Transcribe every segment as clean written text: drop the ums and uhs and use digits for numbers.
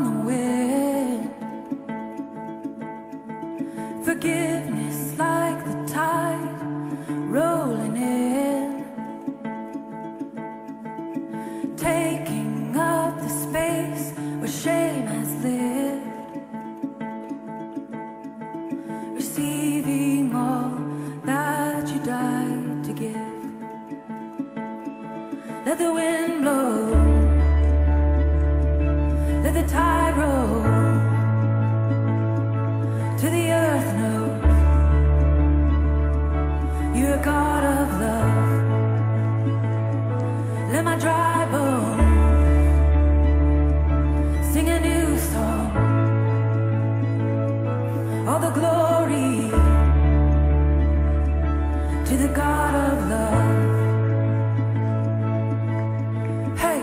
the wind. Forgiveness like the tide rolling in, taking up the space where shame has lived, receiving all that you died to give. Let the wind blow, let the tide roll, to the earth knows you're a God of love. Let my dry bones sing a new song. All the glory to the God of love. Hey.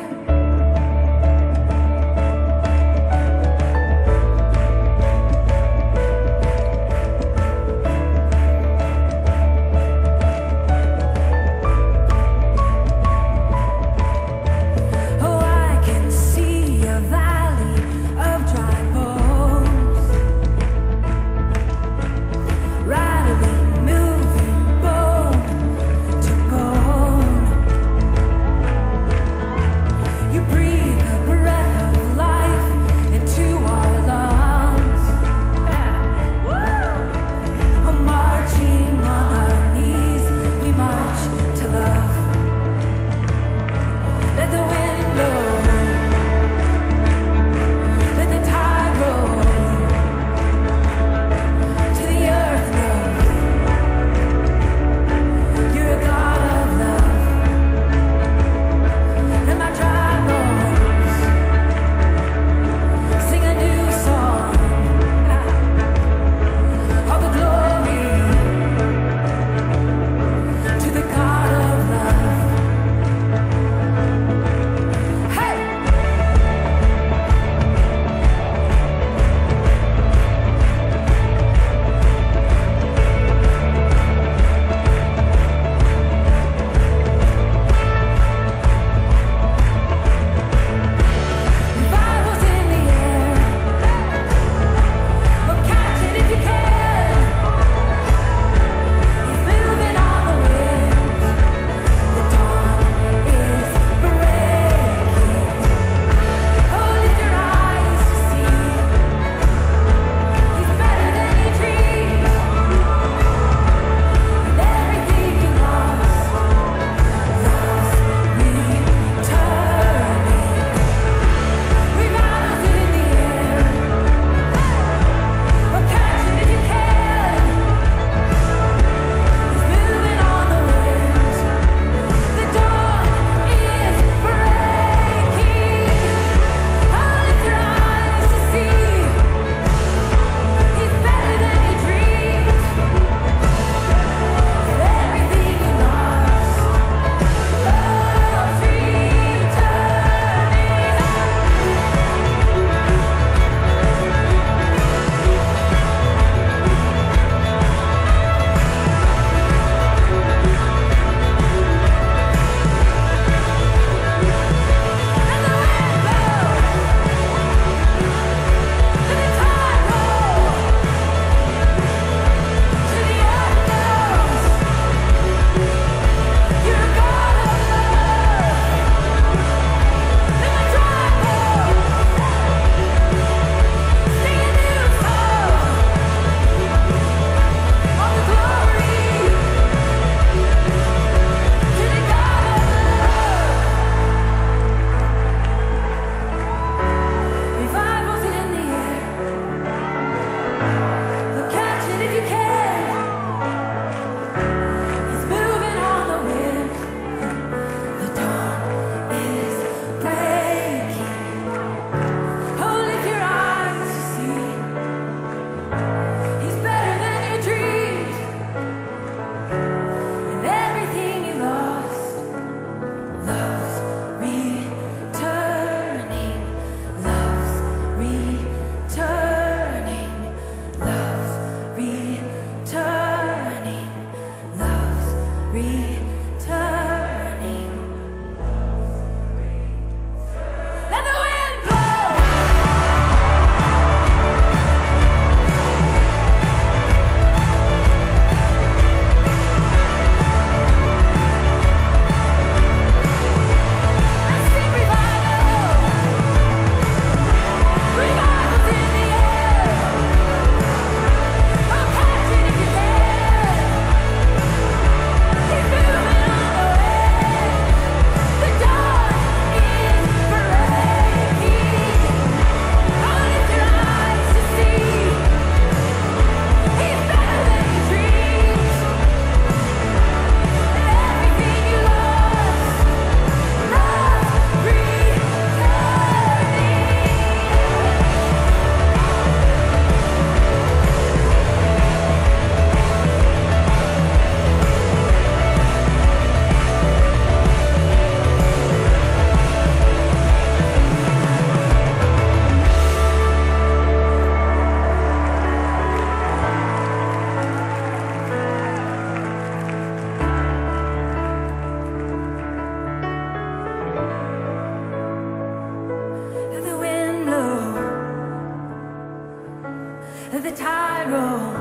tide rolls,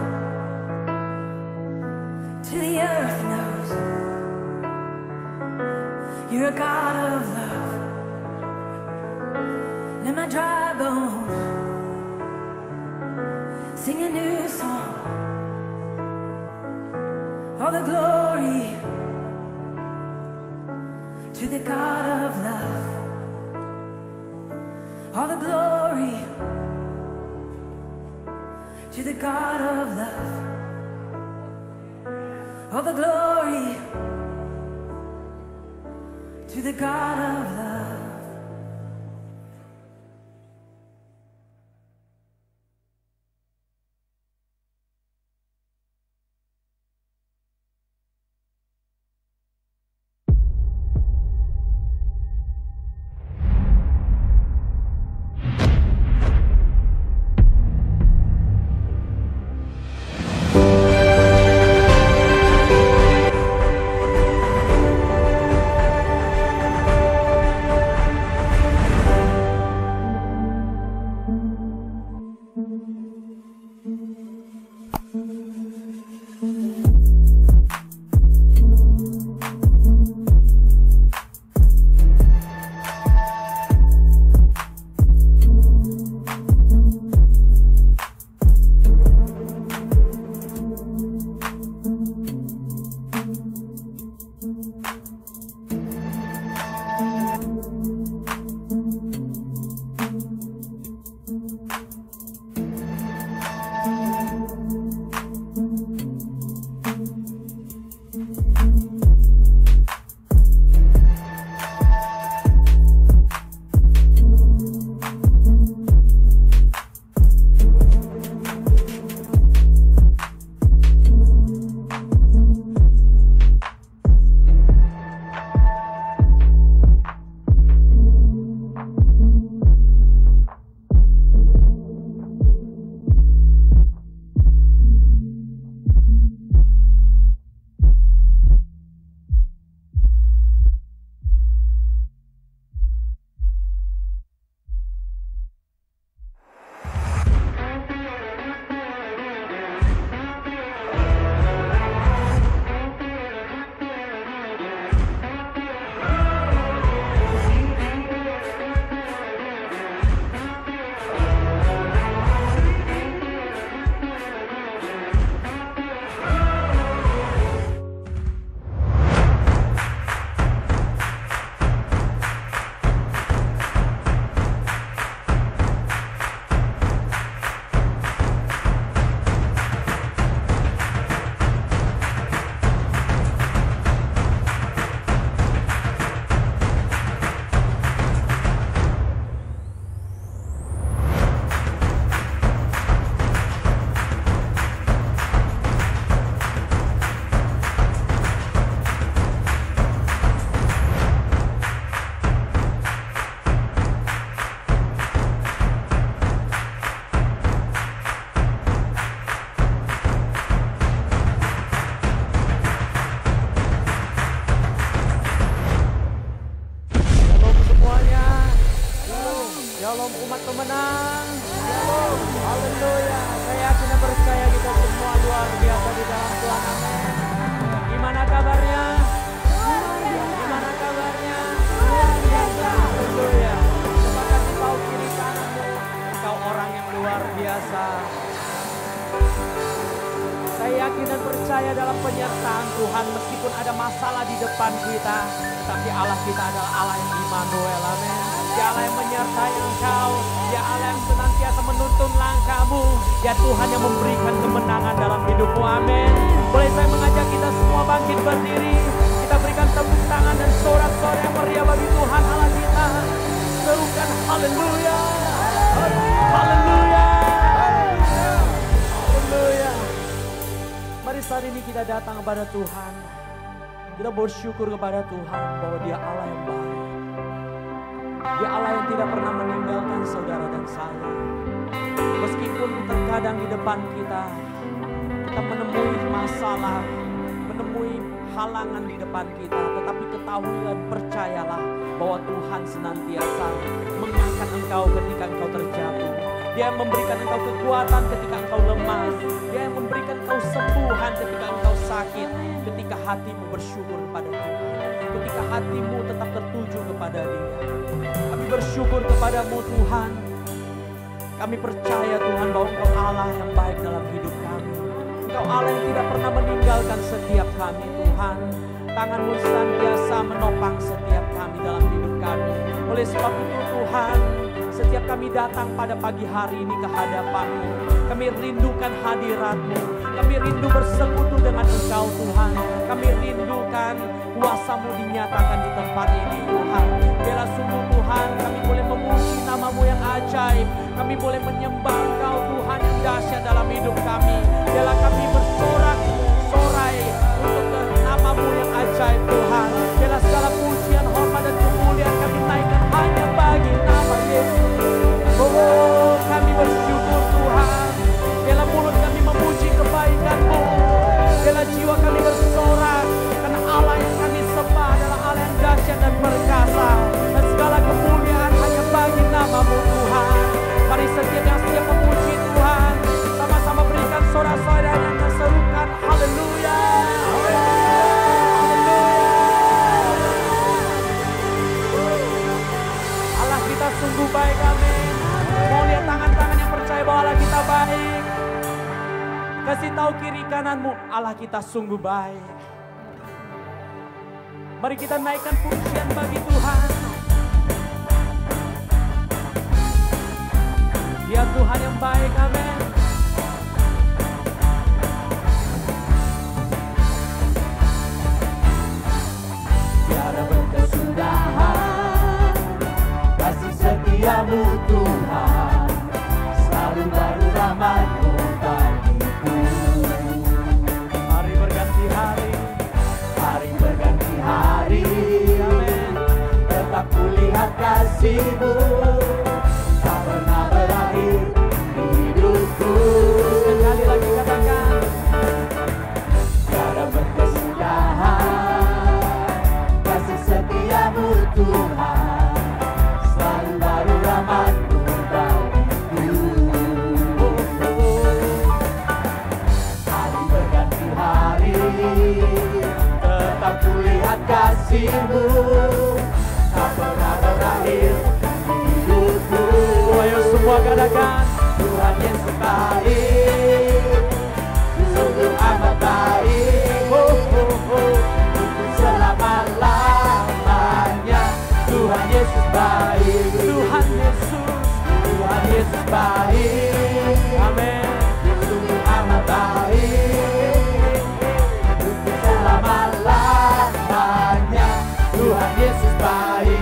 till the earth knows you're a God of love. Let my dry bones sing a new song. All the glory to the God of love. All the glory to the God of love. All the glory to the God of love. Shalom umat pemenang. Shalom. Haleluya. Saya yakin dan percaya kita semua luar biasa di dalam Tuhan. Amin. Gimana kabarnya? Gimana kabarnya? Luar biasa. Haleluya. Terima kasih paut kiri kananmu. Engkau orang yang luar biasa. Saya yakin dan percaya dalam penyertaan Tuhan meskipun ada masalah di depan kita. Tetapi Allah kita adalah Allah yang Immanuel. Amin. Dia Allah yang menyertai engkau. Dia Allah yang senantiasa menuntun langkahmu. Dia Tuhan yang memberikan kemenangan dalam hidupmu. Amin. Boleh saya mengajak kita semua bangkit berdiri. Kita berikan tepuk tangan dan sorak-sorai yang meriah bagi Tuhan Allah kita. Serukan haleluya. Haleluya. Haleluya. Mari saat ini kita datang kepada Tuhan. Kita bersyukur kepada Tuhan bahwa Dia Allah yang baik. Dia Allah yang tidak pernah meninggalkan saudara dan saya. Meskipun terkadang di depan kita menemui masalah, menemui halangan di depan kita. Tetapi ketahuilah dan percayalah bahwa Tuhan senantiasa mengangkat engkau ketika engkau terjatuh. Dia yang memberikan engkau kekuatan ketika engkau lemah. Dia yang memberikan engkau sembuhan ketika engkau sakit. Ketika hatimu bersyukur kepada Tuhan. Ketika hatimu tetap tertuju kepada Dia. Kami bersyukur kepadamu Tuhan. Kami percaya Tuhan bahwa Engkau Allah yang baik dalam hidup kami. Engkau Allah yang tidak pernah meninggalkan setiap kami Tuhan. Tangan-Mu senantiasa menopang setiap kami dalam hidup kami. Oleh sebab itu Tuhan, setiap kami datang pada pagi hari ini ke hadapan-Mu. Kami rindukan hadirat-Mu. Kami rindu bersekutu dengan Engkau Tuhan. Kami rindukan kuasa-Mu dinyatakan di tempat ini Tuhan. Biarlah sungguh Tuhan kami boleh memuji nama-Mu yang ajaib. Kami boleh menyembah Engkau Tuhan yang dahsyat dalam hidup kami. Biarlah kami bersorak-sorai untuk nama-Mu yang ajaib Tuhan. Biarlah segala pujian, hormat dan kemuliaan kami naikkan hanya bagi nama Yesus. Oh, kami bersyukur Tuhan. Biarlah mulut kami memuji kebaikan-Mu. Biarlah jiwa kami bersorak karena Allah yang kami sembah adalah Allah yang dahsyat dan perkasa. Dan segala kemuliaan hanya bagi nama-Mu Tuhan. Mari setiap yang siap memuji Tuhan, sama-sama berikan sorak-sorai yang terserukan. Haleluya. Allah kita sungguh baik, amin. Mau lihat tangan-tangan yang percaya bahwa Allah kita baik. Kasih tahu kiri kananmu, Allah kita sungguh baik. Mari kita naikkan pujian bagi Tuhan. Dia Tuhan yang baik, amin. Tiada berkesudahan kasih setia-Mu Tuhan, selalu baru rahmat-Mu bagiku. Hari berganti hari, Hari berganti hari, amin. tetap kulihat kasih-Mu, tak pernah berakhir di hidupku. Sekali lagi katakan, Tiada berkesudahan kasih setia-Mu Tuhan, selalu baru rahmat-Mu bagiku. Hari berganti hari, tetap kulihat kasih-Mu, tak pernah berakhir di hidupku. ayo semua katakan, Tuhan Yesus baik, sungguh amat baik, untuk selama-lamanya. Tuhan Yesus baik, Tuhan Yesus, Tuhan Yesus baik, amin. sungguh amat baik, untuk selama-lamanya. Tuhan Yesus baik.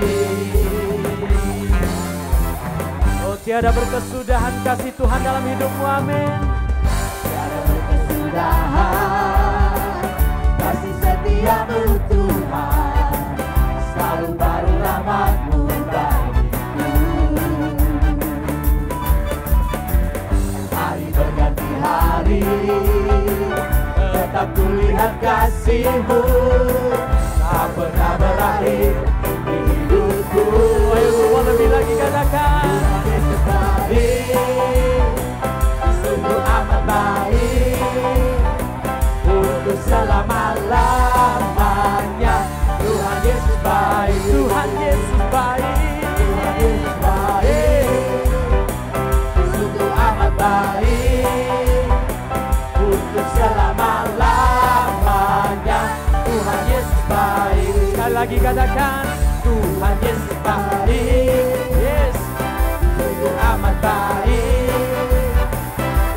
Oh, tiada berkesudahan kasih Tuhan dalam hidupmu, amin. Tiada berkesudahan kasih setia-Mu Tuhan, selalu baru rahmat-Mu bagiku. Hari berganti hari, tetap kulihat kasih-Mu, tak pernah berakhir di hidupku. Ayo semua lebih lagi katakan, Tuhan Yesus baik, sungguh amat baik, untuk selama-lamanya. Tuhan Yesus baik, Tuhan Yesus baik. Tuhan Yesus baik, sungguh amat baik, untuk selama-lamanya. Tuhan Yesus baik, Sekali lagi katakan, Tuhan Yesus baik, yes. sungguh amat baik,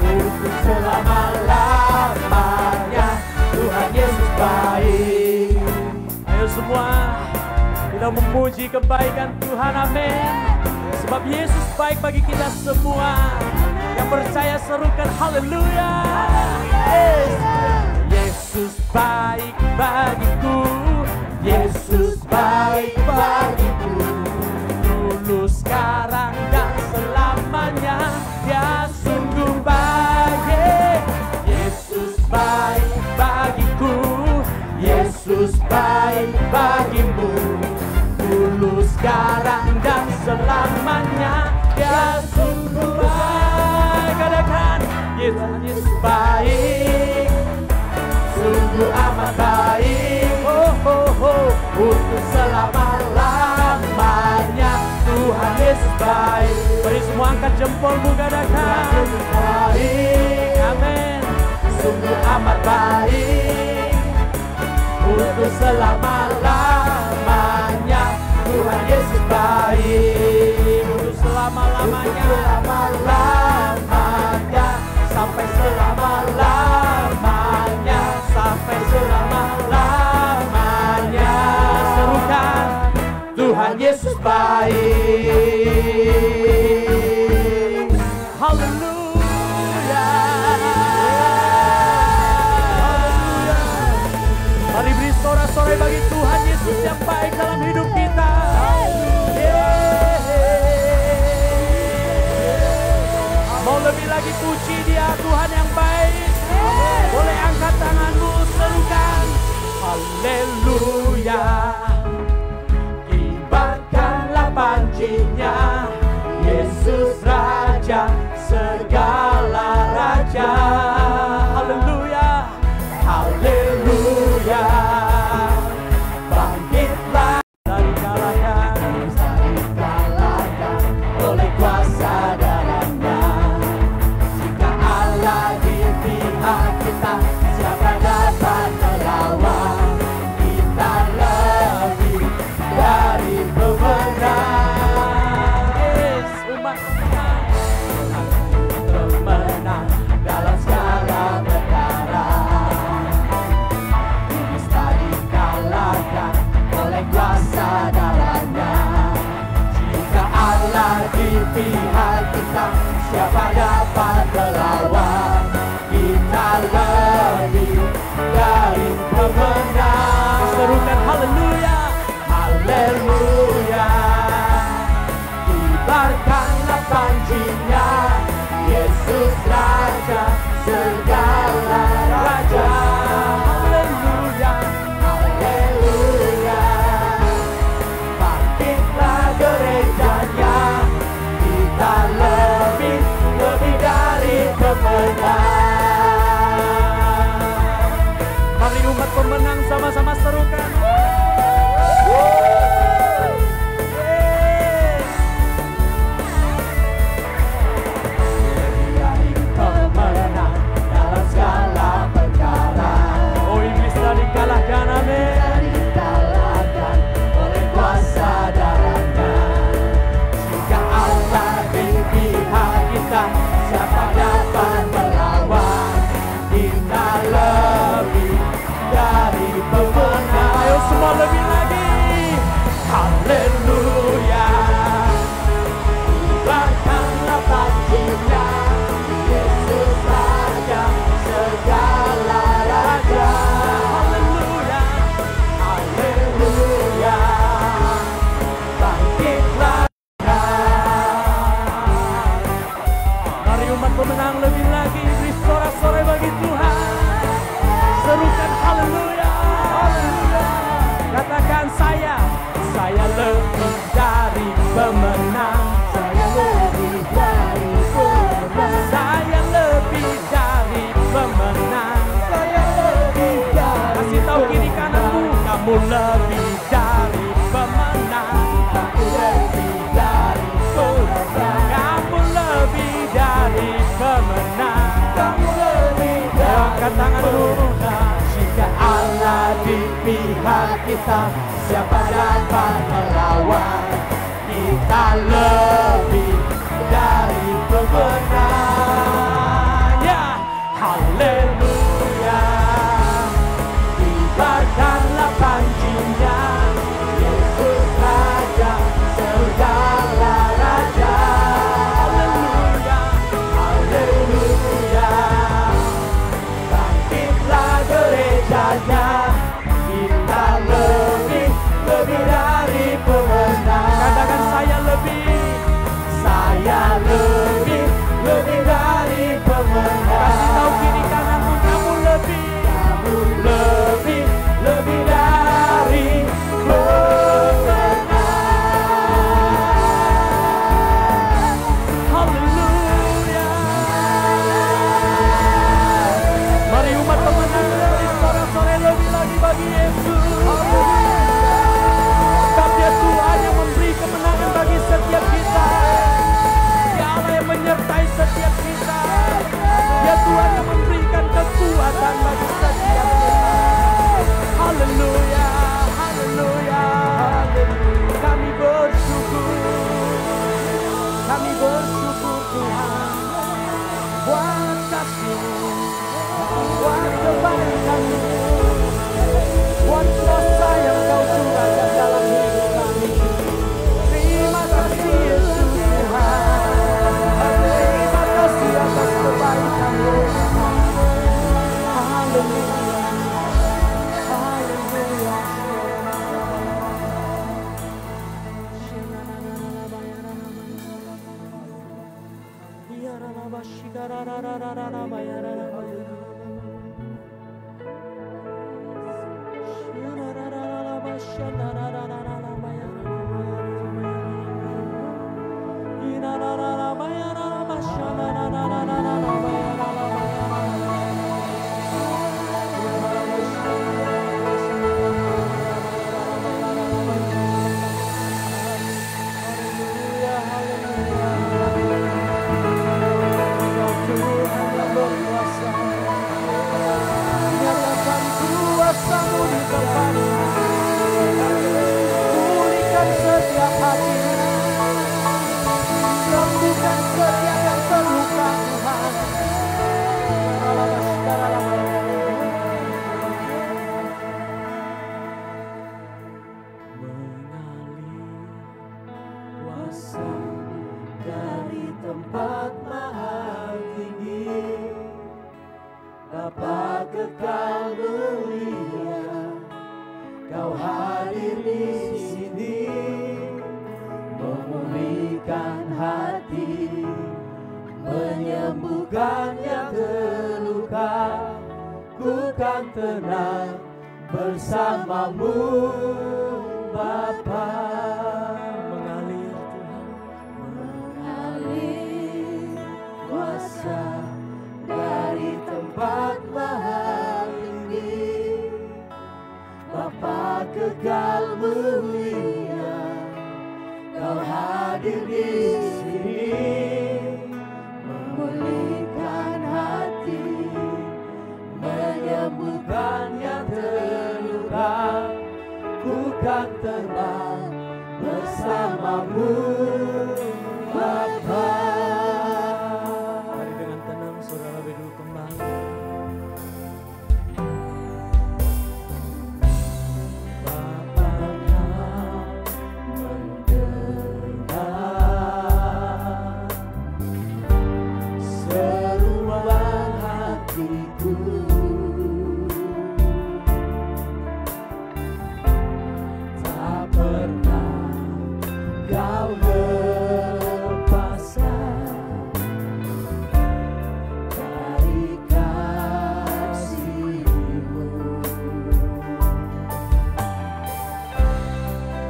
untuk selama-lamanya. Tuhan Yesus baik. Ayo semua kita memuji kebaikan Tuhan, amin. Sebab Yesus baik bagi kita semua. Yang percaya serukan haleluya. Yes. Yesus baik bagiku, Yesus baik bagiku, dulu sekarang dan selamanya. Dia sungguh baik. Yesus baik bagiku, Yesus baik bagimu, dulu sekarang dan selamanya. Dia sungguh baik. angkat jempolmu, katakan Yesus baik, amin. sungguh amat baik, untuk selama-lamanya. Tuhan Yesus baik, Untuk selama-lamanya, selama-lamanya, sampai selama-lamanya, sampai selama-lamanya. serukan Tuhan Yesus baik. haleluya. Mari beri sorak-sorai bagi Tuhan Yesus yang baik dalam hidup kita. Mau lebih lagi puji Dia, Tuhan yang baik. Boleh angkat tanganmu, serukan haleluya. Kibarkanlah pancinya, Yesus Raja segala raja. Haleluya. Haleluya. Bangkitlah Dari kalahkan, dikalahkan oleh kuasa darahnya. Jika Allah di pihak kita, siapa dapat melawan? Kita lebih dari pemenang. yes, umat pemenang. Pemenang dalam segala perkara. Bisa dikalahkan oleh kuasa darahnya. Jika Allah di pihak kita, siapa dapat melawan? Kita lebih dari pemenang. Serukan haleluya. Haleluya. Kibarkanlah pancinya, Yesus Raja segala raja. Haleluya. Haleluya. Bangkitlah gerejanya, kita lebih dari pemenang. Mari umat pemenang sama-sama serukan. Yes. Dari pemenang dalam segala perkara. Oh, iblis telah dikalahkan, amin. Dikalahkan oleh kuasa darahnya. Jika Allah di pihak kita, siapa dapat melawan? Kita lebih dari pemenang. Ayo semua lebih lagi. Haleluya. Kibarkanlah pancinya, Yesus Raja segala raja. Haleluya. Haleluya. Bangkitlah. Mari umat pemenang lebih lagi. Beri sorak-sorai bagi Tuhan. Serukan haleluya. Katakan saya lebih dari pemenang. Saya lebih dari pemenang. Saya lebih dari pemenang. Saya lebih dari Kasih tahu kiri kananmu, kamu lebih dari pemenang. Aku lebih dari pemenang. Kamu lebih dari pemenang. Kamu lebih dari Angkat tanganmu. pemenang. Jika Allah di pihak kita, siapa dapat melawan? Kita lebih dari pemenang. Ya, Haleluya. Kibarkanlah pancinya, Yesus Raja segala raja. haleluya. Haleluya. Bangkitlah gerejanya, kita lebih dari pemenang. Katakan saya lebih kasih-Mu, buat kebaikan-Mu, buat kuasa yang Kau curahkan dalam hidup kami. Terima kasih Yesus Tuhan. Terima kasih atas kebaikan-Mu. Haleluya. Haleluya. Tenang bersamamu Bapa. Mengalir Tuhan, mengalir kuasa dari tempat maha tinggi. Bapa kekal mulia, Kau hadir di sini, memulihkan hati, menyembuhkan yang terluka. Ku kan tenang bersamamu Bapa. Mari dengan tenang saudara berdoa kembali. Bapa Kau mendengar seruan hatiku. Kau lepaskan dari kasih-Mu,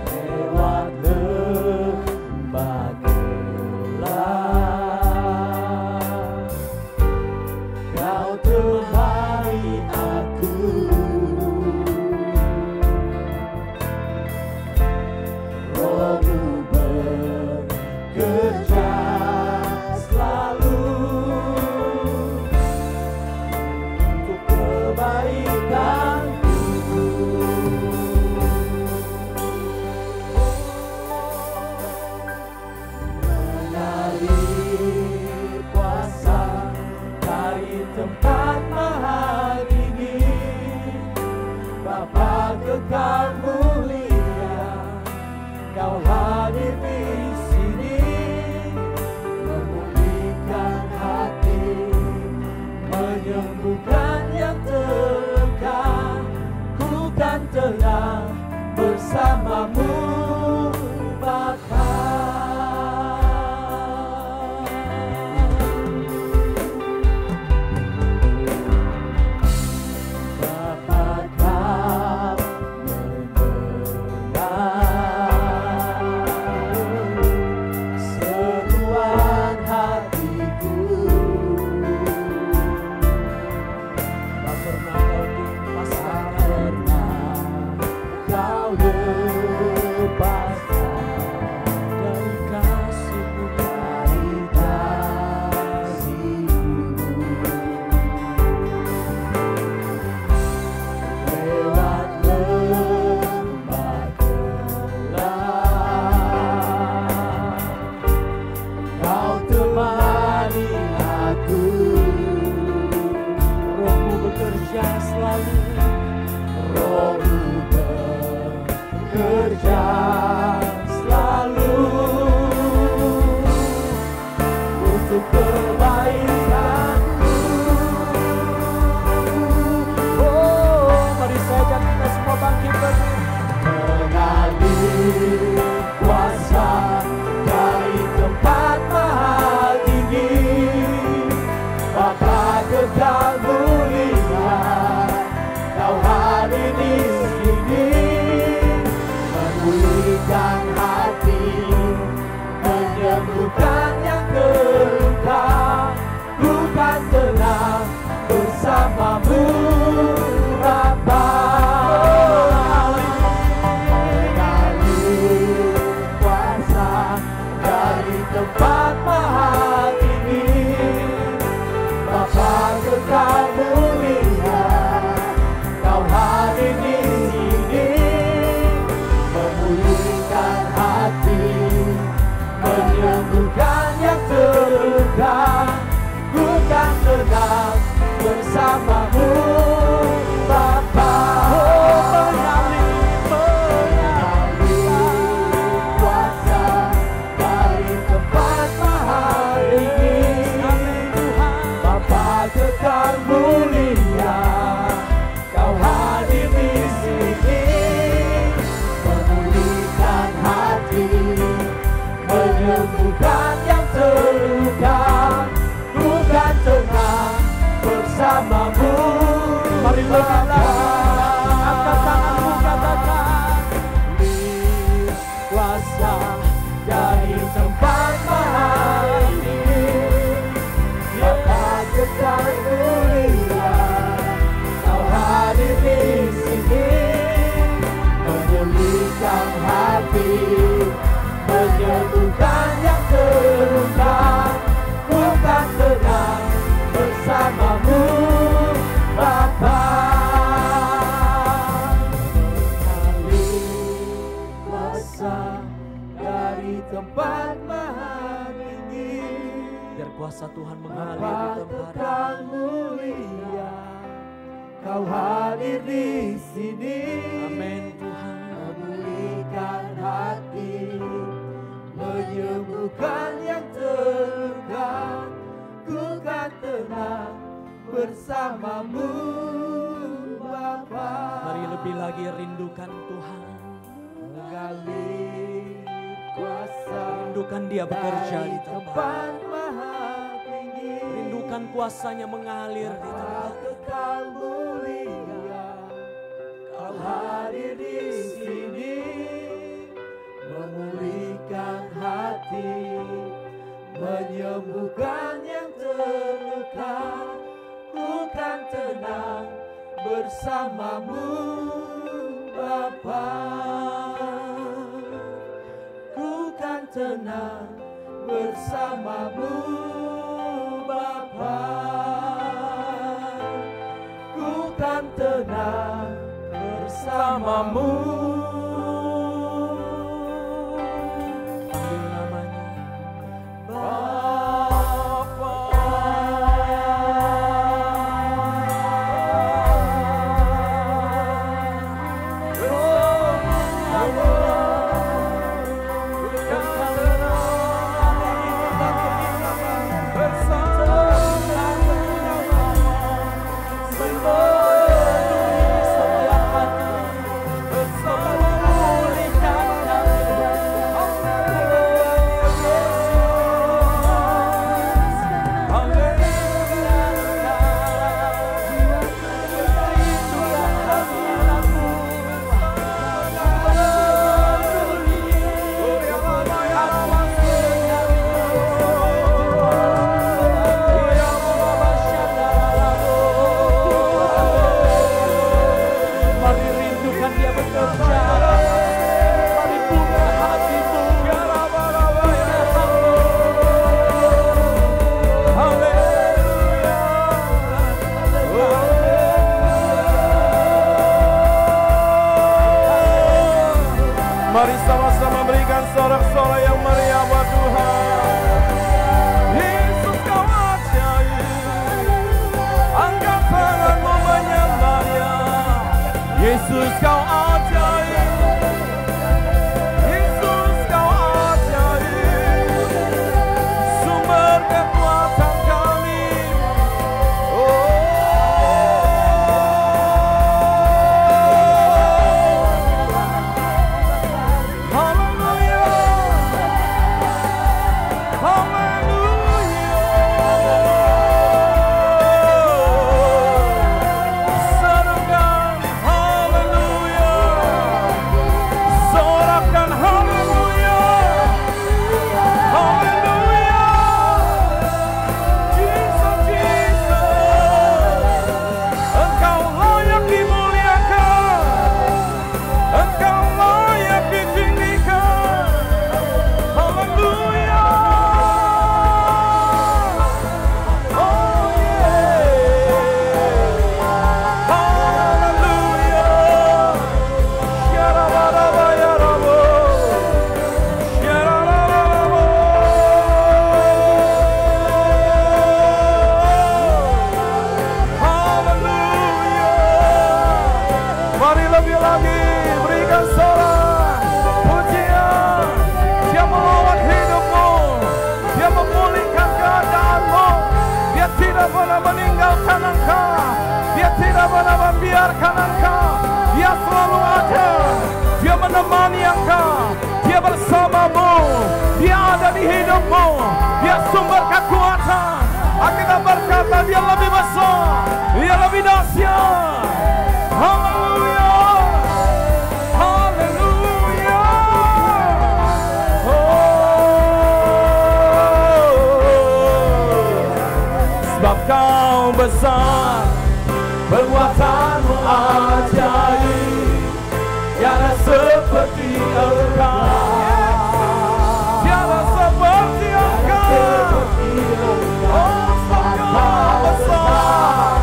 lewat lembah gelap Kau telah tetap bersamamu Bapa. Kuasa dari tempat mahal ini, Bapa kekal mulia, Kau hadir di sini, memulihkan hati, menyembuhkan yang terluka. Ku kan tenang bersamamu. Mari angkat tanganmu, katakan kuasa dari tempat mahal ini, Bapa kekal mulia, Kau hadir di sini, memulihkan hati, menyembuhkan yang terluka. Ku kan tenang bersamamu Bapa. Mengalir kuasa dari tempat mahal tinggi, Biar kuasa Tuhan mengalir Bapa di tempat kekal mulia, Kau hadir di sini. Amin Tuhan. Memulihkan hati, menyembuhkan yang terluka. Ku kan tenang bersamamu Bapa. Mari lebih lagi rindukan Tuhan. Mengalir kuasa Rindukan Dia bekerja di dari tempat. tempat mahal tinggi, Rindukan kuasanya mengalir di Bapa tempat. kekal mulia, Kau hadir di sini, memulihkan hati, menyembuhkan yang terluka. Ku kan tenang bersamamu Bapa. Ku kan tenang bersamamu Bapa. Ku kan tenang bersamamu. Panggil namanya. Bapa. Mari rindukan Dia bekerja. Mari buka hatimu. Mari sama-sama berikan sorak-sorai yang meriah buat Tuhan. Yesus Kau ajaib, angkat tanganmu menyembahnya. Yesus Kau ajaib, Yesus Kau ajaib, sumber kekuatan kami. Haleluya, haleluya. Serukan haleluya. tidak pernah meninggalkan engkau. Dia tidak pernah membiarkan engkau. Dia selalu ada. Dia menemani engkau. Dia bersamamu. Dia ada di hidupmu. Dia sumber kekuatan. Kita berkata dia lebih besar. Dia lebih dahsyat. Haleluya. Haleluya. Sebab kau besar, perbuatanmu ajaib, tiada seperti engkau, tiada seperti engkau. Oh, sebab kau besar,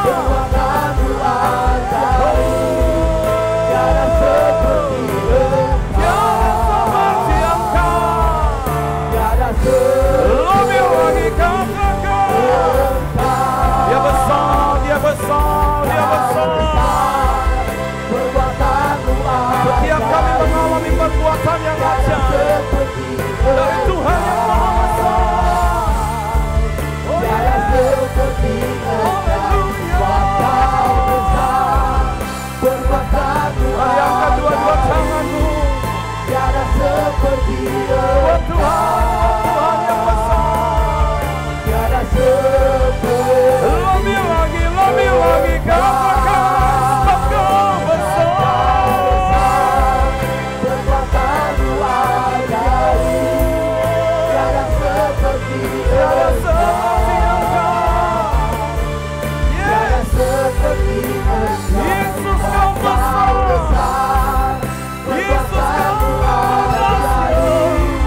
perbuatanmu ajaib, tiada seperti engkau, tiada seperti engkau. Lebih lagi katakan, dia besar, dia besar, dia besar. Setiap kami mengalami perbuatan yang ajaib dari Tuhan yang Maha Besar. Tiada seperti Mari angkat dua-dua tanganmu. Tiada seperti Tuhan, Tuhan yang besar. Tiada seperti. Lebih lagi katakan, sebab kau besar. Perbuatanmu ajaib, tiada seperti engkau. Tiada seperti engkau. Yesus kau besar. Yesus kau ajaib,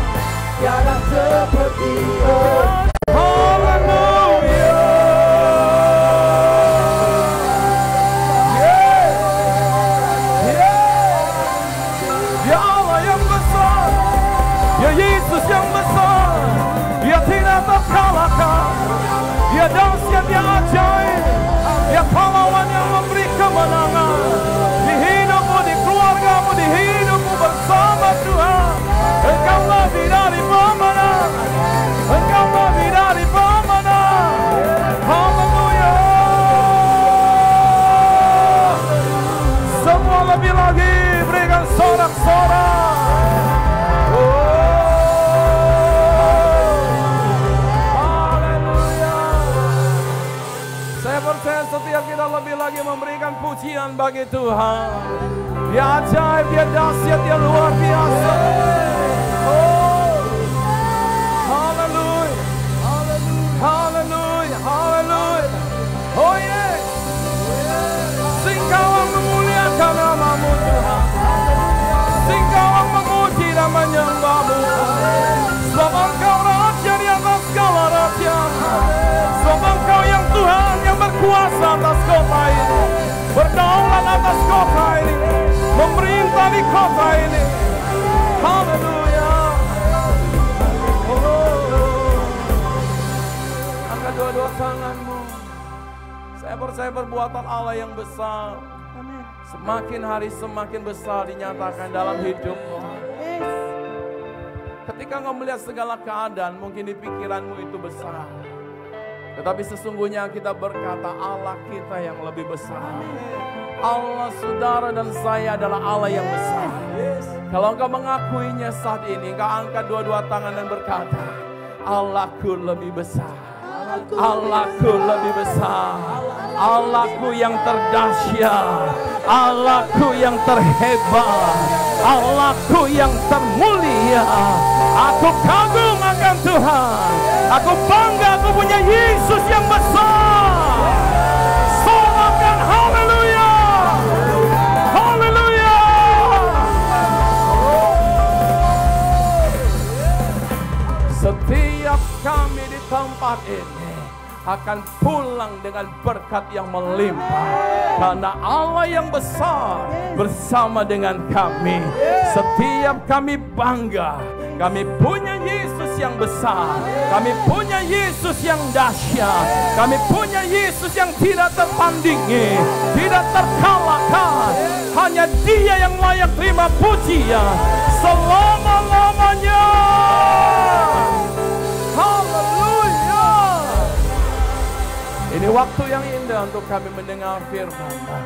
tiada seperti engkau. Dia dahsyat, dia ajaib, dia pahlawan yang memberi kemenangan di hidupmu, di keluargamu, di hidupmu bersama Tuhan. Engkau lebih dari pemenang, engkau lebih dari pemenang. Haleluya. Semua lebih lagi, berikan sorak-sorak. Setiap kita lebih lagi memberikan pujian bagi Tuhan. Dia ajaib, dia dahsyat, dia luar biasa. Oh, haleluya, haleluya, haleluya. Oh yes, Engkau memuliakan namamu Tuhan. Engkau memuji dan menyembahmu. Sebab Engkau Raja di atas segala raja. Sebab Engkau yang Tuhan yang berkuasa atas kota ini, berdaulat atas kota ini, memerintah di kota ini. Haleluya. Angkat dua-dua tanganmu. Saya percaya perbuatan Allah yang besar semakin hari semakin besar dinyatakan dalam hidupmu. Ketika engkau melihat segala keadaan, mungkin di pikiranmu itu besar. Tetapi sesungguhnya kita berkata Allah kita yang lebih besar. Allah saudara dan saya adalah Allah yang besar. Kalau engkau mengakuinya saat ini, engkau angkat dua-dua tangan dan berkata, Allahku lebih besar. Allahku lebih besar. Allahku yang terdahsyat. Allahku yang terhebat. Allahku yang termulia. Aku kagum akan Tuhan. Aku bangga aku punya Yesus yang besar. Sorakan haleluya. Haleluya. Setiap kami di tempat ini akan pulang dengan berkat yang melimpah. Karena Allah yang besar bersama dengan kami. Setiap kami bangga. Kami punya Yesus yang besar. Kami punya Yesus yang dahsyat. Kami punya Yesus yang tidak tertandingi, tidak terkalahkan. Hanya Dia yang layak terima pujian selama-lamanya. Haleluya. Ini waktu yang indah untuk kami mendengar firman-Mu.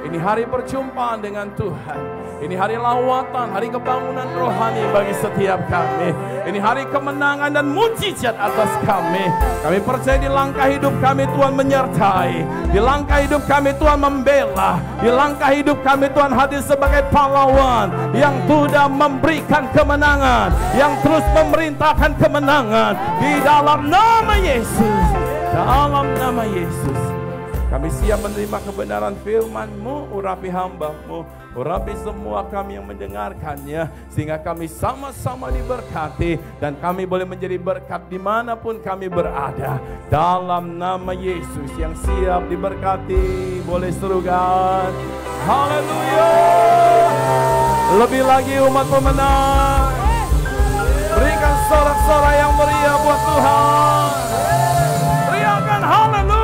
Ini hari perjumpaan dengan Tuhan. Ini hari lawatan, hari kebangunan rohani bagi setiap kami. Ini hari kemenangan dan mujizat atas kami. Kami percaya di langkah hidup kami Tuhan menyertai. Di langkah hidup kami Tuhan membela. Di langkah hidup kami Tuhan hadir sebagai pahlawan yang sudah memberikan kemenangan, yang terus memerintahkan kemenangan di dalam nama Yesus. Dalam nama Yesus. Kami siap menerima kebenaran firman-Mu, urapi hamba-Mu, urapi semua kami yang mendengarkannya, sehingga kami sama-sama diberkati, dan kami boleh menjadi berkat dimanapun kami berada. Dalam nama Yesus yang siap diberkati, boleh serukan, haleluya. Lebih lagi umat pemenang, berikan sorak-sorai yang meriah buat Tuhan. Teriakan haleluya.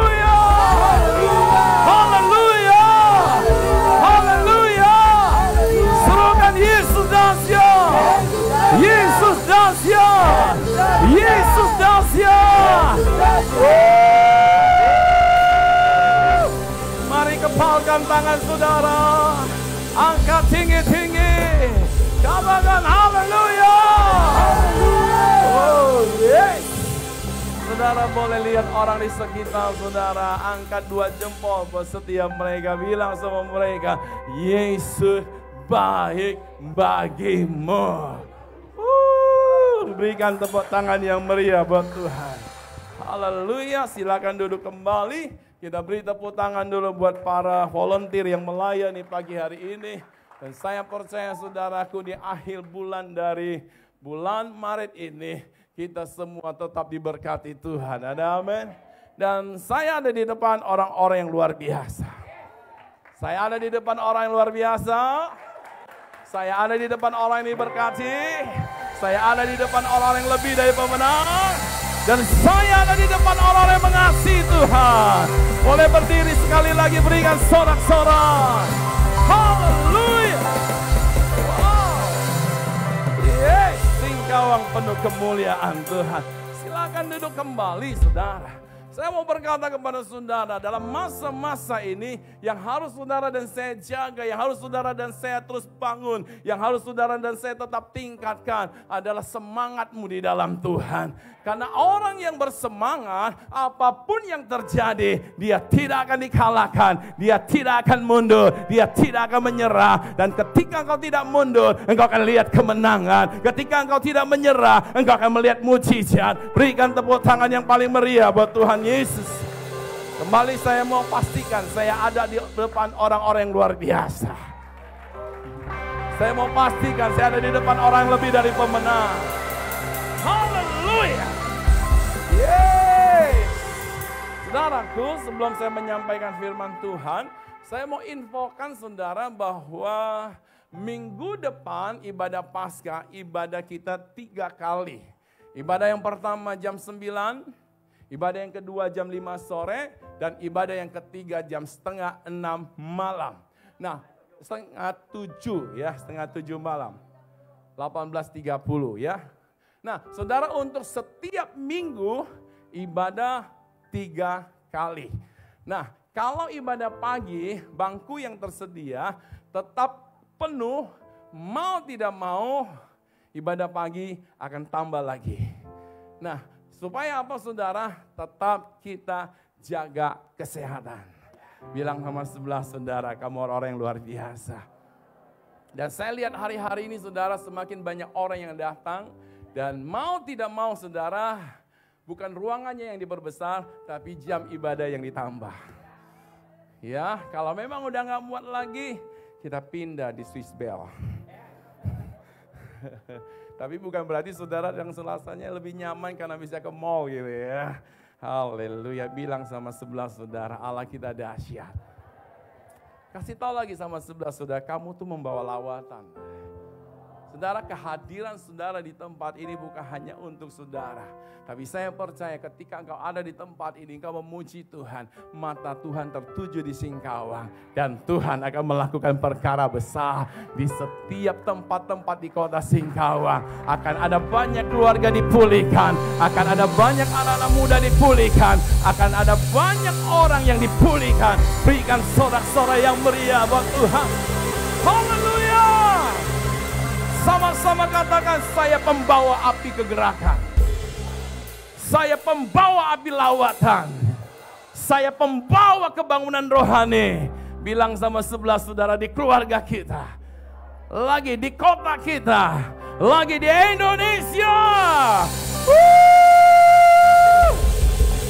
Yesus dahsyat, Yesus dahsyat. Mari kepalkan tangan saudara, angkat tinggi-tinggi, katakan haleluya. Oh yes. Saudara boleh lihat orang di sekitar saudara, angkat 2 jempol buat setiap mereka, bilang sama mereka, Yesus baik bagimu. Berikan tepuk tangan yang meriah buat Tuhan. Haleluya, silakan duduk kembali. Kita beri tepuk tangan dulu buat para volunteer yang melayani pagi hari ini. Dan saya percaya saudaraku, di akhir bulan dari bulan Maret ini, kita semua tetap diberkati Tuhan. Ada amin. Dan saya ada di depan orang-orang yang luar biasa. Saya ada di depan orang yang luar biasa. Saya ada di depan orang yang diberkati. Saya ada di depan orang yang lebih dari pemenang. Dan saya ada di depan orang yang mengasihi Tuhan. Boleh berdiri sekali lagi, berikan sorak-sorai. Haleluya. Wow. Yes, singkawang penuh kemuliaan Tuhan. Silakan duduk kembali saudara. Saya mau berkata kepada saudara, dalam masa-masa ini yang harus saudara dan saya jaga, yang harus saudara dan saya terus bangun, yang harus saudara dan saya tetap tingkatkan adalah semangatmu di dalam Tuhan. Karena orang yang bersemangat, apapun yang terjadi, dia tidak akan dikalahkan, dia tidak akan mundur, dia tidak akan menyerah. Dan ketika engkau tidak mundur, engkau akan lihat kemenangan. Ketika engkau tidak menyerah, engkau akan melihat mujizat. Berikan tepuk tangan yang paling meriah buat Tuhan Yesus. Kembali saya mau pastikan saya ada di depan orang-orang yang luar biasa. Saya mau pastikan saya ada di depan orang yang lebih dari pemenang. Haleluya. Yeay. Saudaraku, sebelum saya menyampaikan firman Tuhan, saya mau infokan saudara bahwa minggu depan ibadah Paskah, ibadah kita 3 kali. Ibadah yang pertama jam 9, ibadah yang kedua jam 5 sore, dan ibadah yang ketiga jam setengah 6 malam. Nah, setengah 7 ya, setengah 7 malam. 18.30 ya. Nah, saudara, untuk setiap minggu ibadah 3 kali. Nah, kalau ibadah pagi, bangku yang tersedia tetap penuh, mau tidak mau ibadah pagi akan tambah lagi. Nah, supaya apa saudara? Tetap kita jaga kesehatan. Bilang sama sebelah saudara, kamu orang yang luar biasa. Dan saya lihat hari-hari ini saudara, semakin banyak orang yang datang. Dan mau tidak mau saudara, bukan ruangannya yang diperbesar, tapi jam ibadah yang ditambah. Ya, kalau memang udah gak muat lagi, kita pindah di Swiss Bell. Tapi bukan berarti saudara yang selasanya lebih nyaman karena bisa ke mall gitu ya. Haleluya, bilang sama sebelah saudara, Allah kita dahsyat. Kasih tahu lagi sama sebelah saudara, kamu tuh membawa lawatan. Saudara, kehadiran saudara di tempat ini bukan hanya untuk saudara. Tapi saya percaya ketika engkau ada di tempat ini, engkau memuji Tuhan. Mata Tuhan tertuju di Singkawang. Dan Tuhan akan melakukan perkara besar di setiap tempat-tempat di kota Singkawang. Akan ada banyak keluarga dipulihkan. Akan ada banyak anak-anak muda dipulihkan. Akan ada banyak orang yang dipulihkan. Berikan sorak-sorai yang meriah buat Tuhan. Haleluya! Sama-sama katakan, saya pembawa api kegerakan. Saya pembawa api lawatan. Saya pembawa kebangunan rohani. Bilang sama sebelah saudara, di keluarga kita. Lagi di kota kita. Lagi di Indonesia.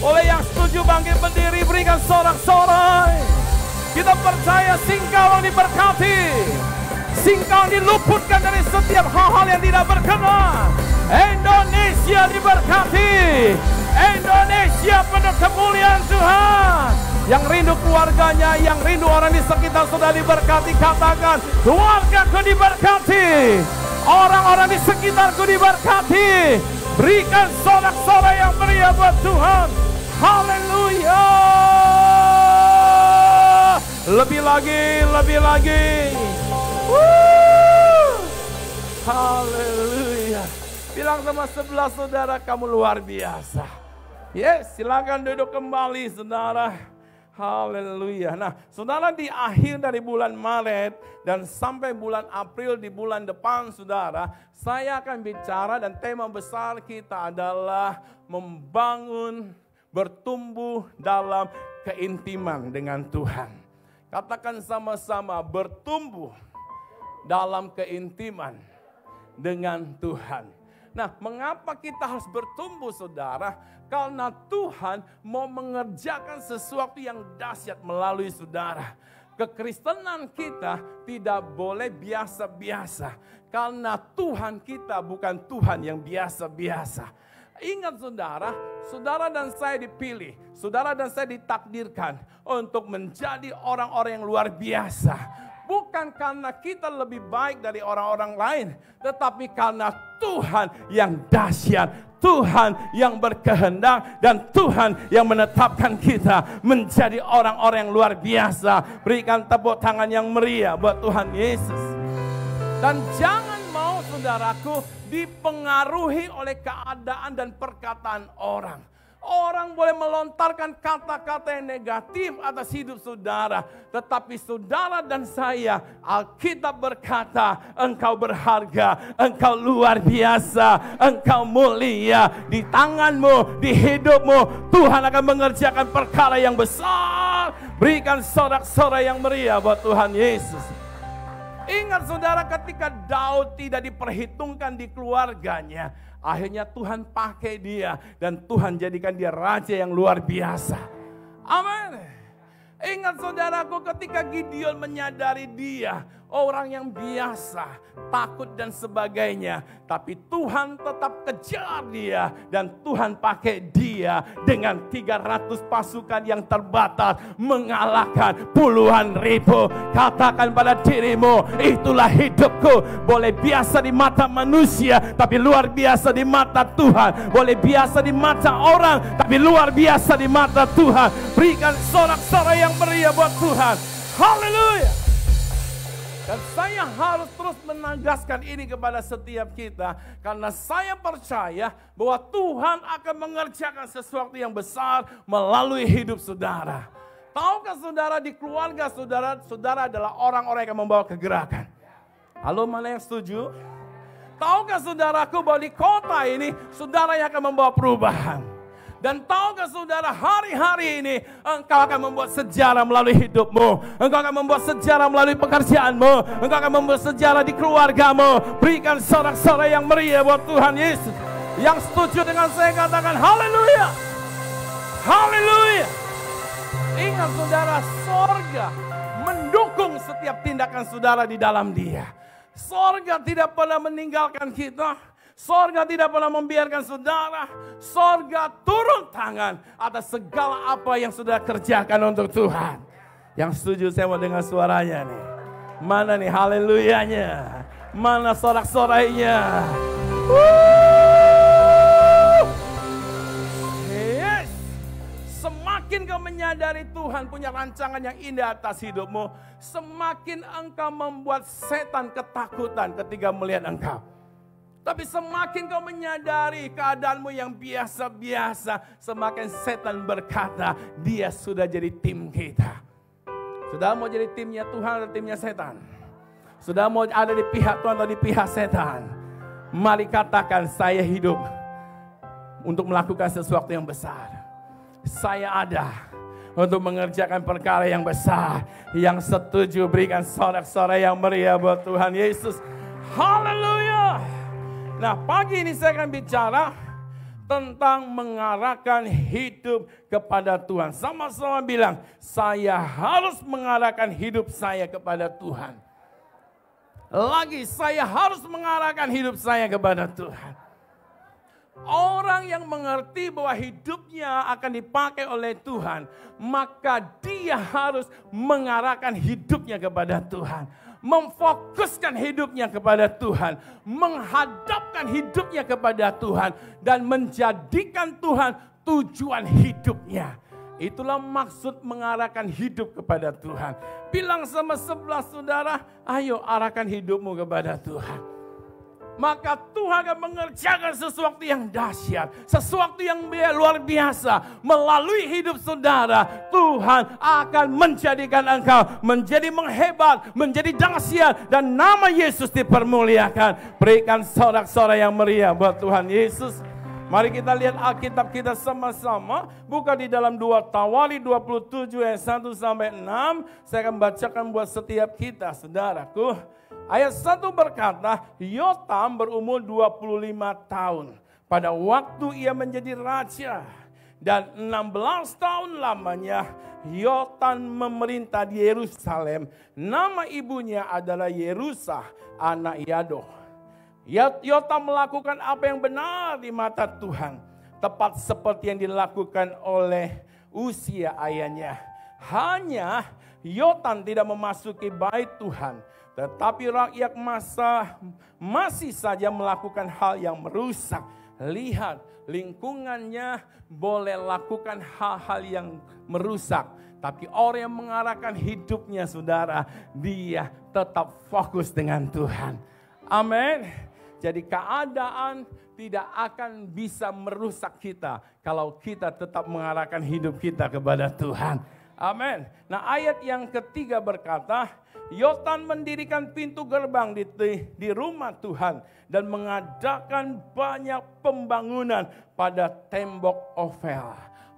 Oleh yang setuju bangkit berdiri, berikan sorak-sorai. Kita percaya Singkawang diberkati. Singkawang diluputkan dari setiap hal-hal yang tidak berkenan. Indonesia diberkati. Indonesia penuh kemuliaan Tuhan. Yang rindu keluarganya, yang rindu orang di sekitar sudah diberkati. Katakan, keluargaku diberkati. Orang-orang di sekitarku diberkati. Berikan sorak-sorai yang meriah buat Tuhan. Haleluya. Lebih lagi, lebih lagi. Haleluya. Bilang sama sebelah saudara, kamu luar biasa. Yes, silakan duduk kembali saudara. Haleluya. Nah, saudara, di akhir dari bulan Maret dan sampai bulan April di bulan depan saudara, saya akan bicara dan tema besar kita adalah membangun, bertumbuh dalam keintiman dengan Tuhan. Katakan sama-sama, bertumbuh dalam keintiman dengan Tuhan. Nah, mengapa kita harus bertumbuh saudara? Karena Tuhan mau mengerjakan sesuatu yang dahsyat melalui saudara. Kekristenan kita tidak boleh biasa-biasa. Karena Tuhan kita bukan Tuhan yang biasa-biasa. Ingat saudara, saudara dan saya dipilih, saudara dan saya ditakdirkan untuk menjadi orang-orang yang luar biasa. Bukan karena kita lebih baik dari orang-orang lain, tetapi karena Tuhan yang dahsyat, Tuhan yang berkehendak, dan Tuhan yang menetapkan kita menjadi orang-orang yang luar biasa. Berikan tepuk tangan yang meriah buat Tuhan Yesus. Dan jangan mau saudaraku dipengaruhi oleh keadaan dan perkataan orang. Orang boleh melontarkan kata-kata yang negatif atas hidup saudara. Tetapi saudara dan saya, Alkitab berkata, engkau berharga, engkau luar biasa, engkau mulia. Di tanganmu, di hidupmu, Tuhan akan mengerjakan perkara yang besar. Berikan sorak-sorai yang meriah buat Tuhan Yesus. Ingat saudara, ketika Daud tidak diperhitungkan di keluarganya, akhirnya Tuhan pakai dia dan Tuhan jadikan dia raja yang luar biasa. Amin. Ingat saudaraku, ketika Gideon menyadari dia orang yang biasa, takut dan sebagainya, tapi Tuhan tetap kejar dia dan Tuhan pakai dia dengan 300 pasukan yang terbatas mengalahkan puluhan ribu. Katakan pada dirimu, itulah hidupku. Boleh biasa di mata manusia, tapi luar biasa di mata Tuhan. Boleh biasa di mata orang, tapi luar biasa di mata Tuhan. Berikan sorak-sorai yang meriah buat Tuhan. Haleluya. Dan saya harus terus menegaskan ini kepada setiap kita. Karena saya percaya bahwa Tuhan akan mengerjakan sesuatu yang besar melalui hidup saudara. Tahukah saudara, di keluarga saudara, saudara adalah orang-orang yang membawa kegerakan. Halo, mana yang setuju? Tahukah saudaraku bahwa di kota ini saudara yang akan membawa perubahan. Dan tahukah saudara, hari-hari ini engkau akan membuat sejarah melalui hidupmu. Engkau akan membuat sejarah melalui pekerjaanmu. Engkau akan membuat sejarah di keluargamu. Berikan sorak-sorai yang meriah buat Tuhan Yesus. Yang setuju dengan saya katakan haleluya. Haleluya. Ingat saudara, sorga mendukung setiap tindakan saudara di dalam dia. Sorga tidak pernah meninggalkan kita. Sorga tidak pernah membiarkan saudara. Sorga turun tangan atas segala apa yang sudah kerjakan untuk Tuhan. Yang setuju saya mau dengar suaranya nih. Mana nih haleluyanya? Mana sorak-sorainya? Yes. Semakin kau menyadari Tuhan punya rancangan yang indah atas hidupmu, semakin engkau membuat setan ketakutan ketika melihat engkau. Tapi semakin kau menyadari keadaanmu yang biasa-biasa, semakin setan berkata, dia sudah jadi tim kita. Sudah mau jadi timnya Tuhan atau timnya setan? Sudah mau ada di pihak Tuhan atau di pihak setan? Mari katakan, saya hidup untuk melakukan sesuatu yang besar. Saya ada untuk mengerjakan perkara yang besar. Yang setuju berikan sorak-sorai yang meriah buat Tuhan Yesus. Haleluya. Nah, pagi ini saya akan bicara tentang mengarahkan hidup kepada Tuhan. Sama-sama bilang, saya harus mengarahkan hidup saya kepada Tuhan. Lagi, saya harus mengarahkan hidup saya kepada Tuhan. Orang yang mengerti bahwa hidupnya akan dipakai oleh Tuhan, maka dia harus mengarahkan hidupnya kepada Tuhan. Memfokuskan hidupnya kepada Tuhan. Menghadapkan hidupnya kepada Tuhan. Dan menjadikan Tuhan tujuan hidupnya. Itulah maksud mengarahkan hidup kepada Tuhan. Bilang sama sebelah saudara, ayo arahkan hidupmu kepada Tuhan. Maka Tuhan akan mengerjakan sesuatu yang dahsyat. Sesuatu yang luar biasa. Melalui hidup saudara, Tuhan akan menjadikan engkau menjadi menghebat, menjadi dahsyat. Dan nama Yesus dipermuliakan. Berikan sorak-sorai yang meriah buat Tuhan Yesus. Mari kita lihat Alkitab kita sama-sama. Buka di dalam 2 Tawari 27 ayat 1 sampai 6. Saya akan bacakan buat setiap kita, saudaraku. Ayat 1 berkata, Yotam berumur 25 tahun. Pada waktu ia menjadi raja. Dan 16 tahun lamanya Yotam memerintah di Yerusalem. Nama ibunya adalah Yerusa, anak Yado. Yotam melakukan apa yang benar di mata Tuhan. Tepat seperti yang dilakukan oleh Uzia ayahnya. Hanya Yotam tidak memasuki bait Tuhan. Tetapi rakyat masih saja melakukan hal yang merusak. Lihat, lingkungannya boleh lakukan hal-hal yang merusak. Tapi orang yang mengarahkan hidupnya, saudara, dia tetap fokus dengan Tuhan. Amin. Jadi keadaan tidak akan bisa merusak kita kalau kita tetap mengarahkan hidup kita kepada Tuhan. Amin. Nah, ayat yang ketiga berkata, Yotam mendirikan pintu gerbang di rumah Tuhan dan mengadakan banyak pembangunan pada tembok Ofel.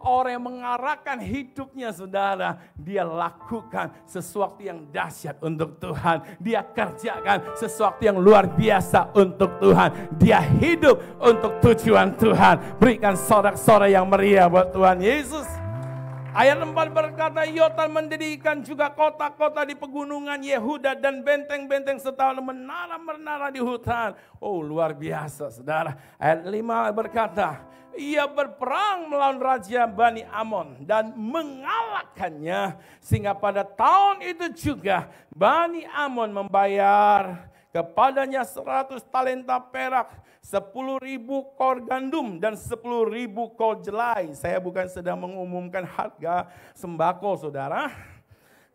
Orang yang mengarahkan hidupnya, saudara, dia lakukan sesuatu yang dahsyat untuk Tuhan. Dia kerjakan sesuatu yang luar biasa untuk Tuhan. Dia hidup untuk tujuan Tuhan. Berikan sorak-sorai yang meriah buat Tuhan Yesus. Ayat 4 berkata, Yotam mendirikan juga kota-kota di pegunungan Yehuda dan benteng-benteng serta menara-menara di hutan. Oh, luar biasa, saudara. Ayat 5 berkata, ia berperang melawan Raja Bani Amon dan mengalahkannya. Sehingga pada tahun itu juga Bani Amon membayar kepadanya 100 talenta perak, 10.000 kor gandum dan 10.000 kor jelai. Saya bukan sedang mengumumkan harga sembako, saudara.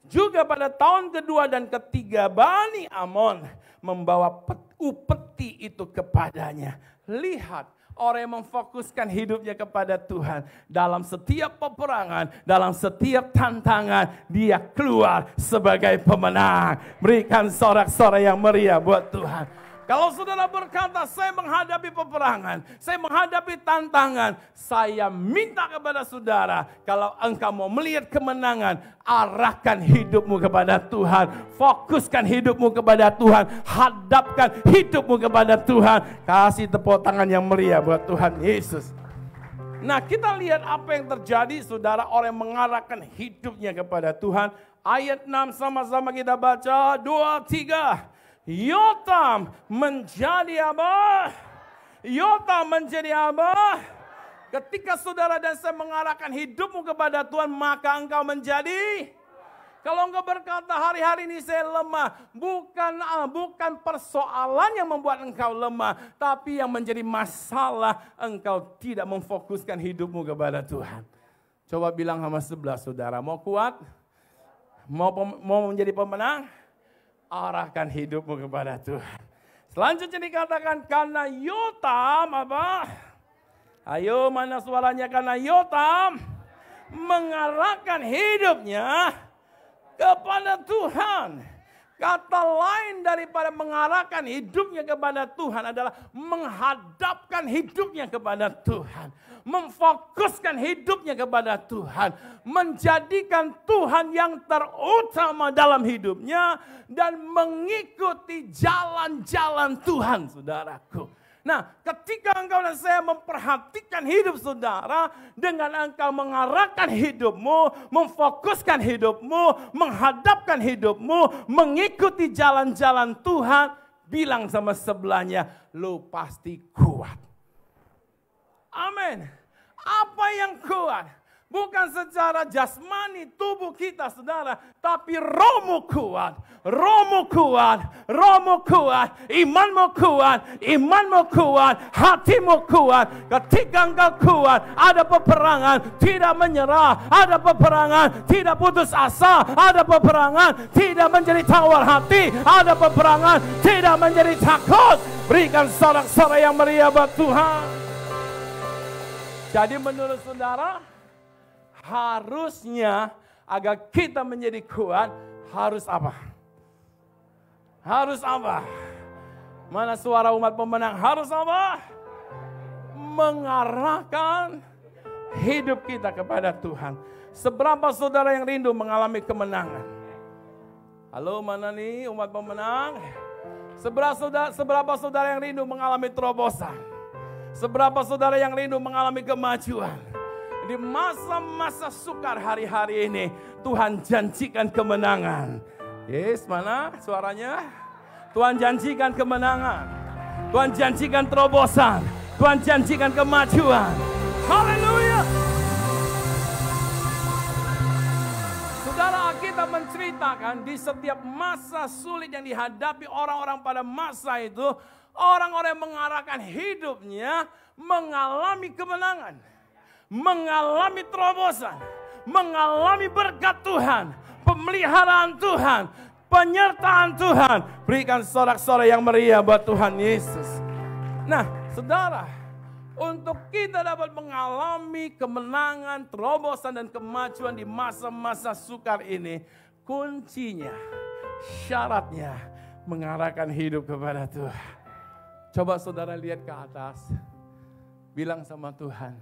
Juga pada tahun kedua dan ketiga Bani Amon membawa upeti itu kepadanya. Lihat, orang yang memfokuskan hidupnya kepada Tuhan. Dalam setiap peperangan, dalam setiap tantangan, dia keluar sebagai pemenang. Berikan sorak-sorai yang meriah buat Tuhan. Kalau saudara berkata, saya menghadapi peperangan, saya menghadapi tantangan, saya minta kepada saudara, kalau engkau mau melihat kemenangan, arahkan hidupmu kepada Tuhan. Fokuskan hidupmu kepada Tuhan. Hadapkan hidupmu kepada Tuhan. Kasih tepuk tangan yang meriah buat Tuhan Yesus. Nah, kita lihat apa yang terjadi, saudara, orang yang mengarahkan hidupnya kepada Tuhan. Ayat 6 sama-sama kita baca, 2, 3. Yotam menjadi apa? Yotam menjadi apa? Ketika saudara dan saya mengarahkan hidupmu kepada Tuhan, maka engkau menjadi. Kalau engkau berkata hari-hari ini saya lemah, bukan persoalan yang membuat engkau lemah, tapi yang menjadi masalah engkau tidak memfokuskan hidupmu kepada Tuhan. Coba bilang sama sebelah saudara, mau kuat? Mau menjadi pemenang? Arahkan hidupmu kepada Tuhan. Selanjutnya dikatakan karena Yotam apa? Ayo mana suaranya? Karena Yotam mengarahkan hidupnya kepada Tuhan. Kata lain daripada mengarahkan hidupnya kepada Tuhan adalah menghadapkan hidupnya kepada Tuhan. Memfokuskan hidupnya kepada Tuhan. Menjadikan Tuhan yang terutama dalam hidupnya. Dan mengikuti jalan-jalan Tuhan, saudaraku. Nah, ketika engkau dan saya memperhatikan hidup saudara, dengan engkau mengarahkan hidupmu, memfokuskan hidupmu, menghadapkan hidupmu, mengikuti jalan-jalan Tuhan, bilang sama sebelahnya, lu pasti kuat. Amin. Apa yang kuat? Bukan secara jasmani tubuh kita saudara, tapi rohmu kuat, rohmu kuat, rohmu kuat, imanmu kuat, hatimu kuat. Ketika engkau kuat, ada peperangan, tidak menyerah, ada peperangan, tidak putus asa, ada peperangan, tidak menjadi tawar hati, ada peperangan, tidak menjadi takut. Berikan sorak-sorai yang meriah buat Tuhan. Jadi menurut saudara, harusnya agar kita menjadi kuat, harus apa? Harus apa? Mana suara umat pemenang? Harus apa? Mengarahkan hidup kita kepada Tuhan. Seberapa saudara yang rindu mengalami kemenangan? Halo, mana nih umat pemenang? Seberapa saudara yang rindu mengalami terobosan? Seberapa saudara yang rindu mengalami kemajuan? Di masa-masa sukar hari-hari ini, Tuhan janjikan kemenangan. Yes, mana suaranya? Tuhan janjikan kemenangan. Tuhan janjikan terobosan. Tuhan janjikan kemajuan. Haleluya. Saudara, kita menceritakan di setiap masa sulit yang dihadapi orang-orang pada masa itu, orang-orang yang mengarahkan hidupnya mengalami kemenangan. Mengalami terobosan, mengalami berkat Tuhan, pemeliharaan Tuhan, penyertaan Tuhan. Berikan sorak-sorai yang meriah buat Tuhan Yesus. Nah, saudara, untuk kita dapat mengalami kemenangan, terobosan, dan kemajuan di masa-masa sukar ini, kuncinya, syaratnya, mengarahkan hidup kepada Tuhan. Coba saudara lihat ke atas, bilang sama Tuhan,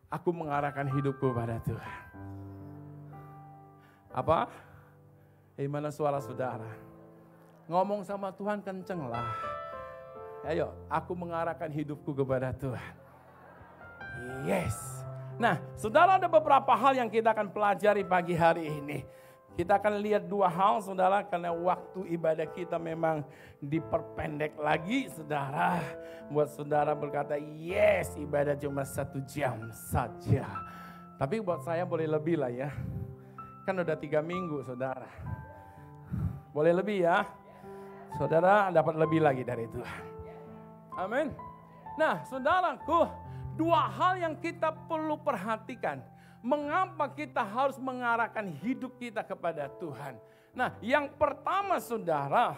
aku mengarahkan hidupku pada Tuhan. Apa? Mana suara saudara? Ngomong sama Tuhan kencenglah. Ayo, aku mengarahkan hidupku kepada Tuhan. Yes. Nah, saudara, ada beberapa hal yang kita akan pelajari pagi hari ini. Kita akan lihat dua hal, saudara, karena waktu ibadah kita memang diperpendek lagi, saudara. Buat saudara berkata, yes, ibadah cuma 1 jam saja. Tapi buat saya boleh lebih lah ya. Kan udah 3 minggu, saudara. Boleh lebih ya. Saudara dapat lebih lagi dari Tuhan. Amin. Nah, saudaraku, dua hal yang kita perlu perhatikan. Mengapa kita harus mengarahkan hidup kita kepada Tuhan? Nah, yang pertama saudara,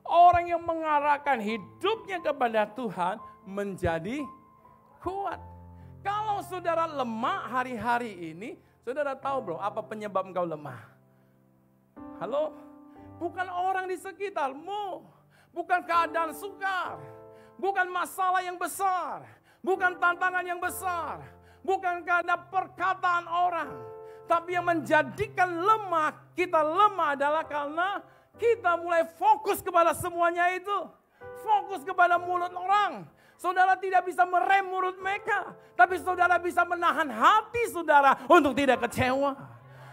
orang yang mengarahkan hidupnya kepada Tuhan menjadi kuat. Kalau saudara lemah hari-hari ini, saudara tahu bro, apa penyebab engkau lemah? Halo? Bukan orang di sekitarmu, bukan keadaan sukar, bukan masalah yang besar, bukan tantangan yang besar, bukan karena perkataan orang. Tapi yang menjadikan kita lemah adalah karena kita mulai fokus kepada semuanya itu. Fokus kepada mulut orang. Saudara tidak bisa merem mulut mereka. Tapi saudara bisa menahan hati saudara untuk tidak kecewa.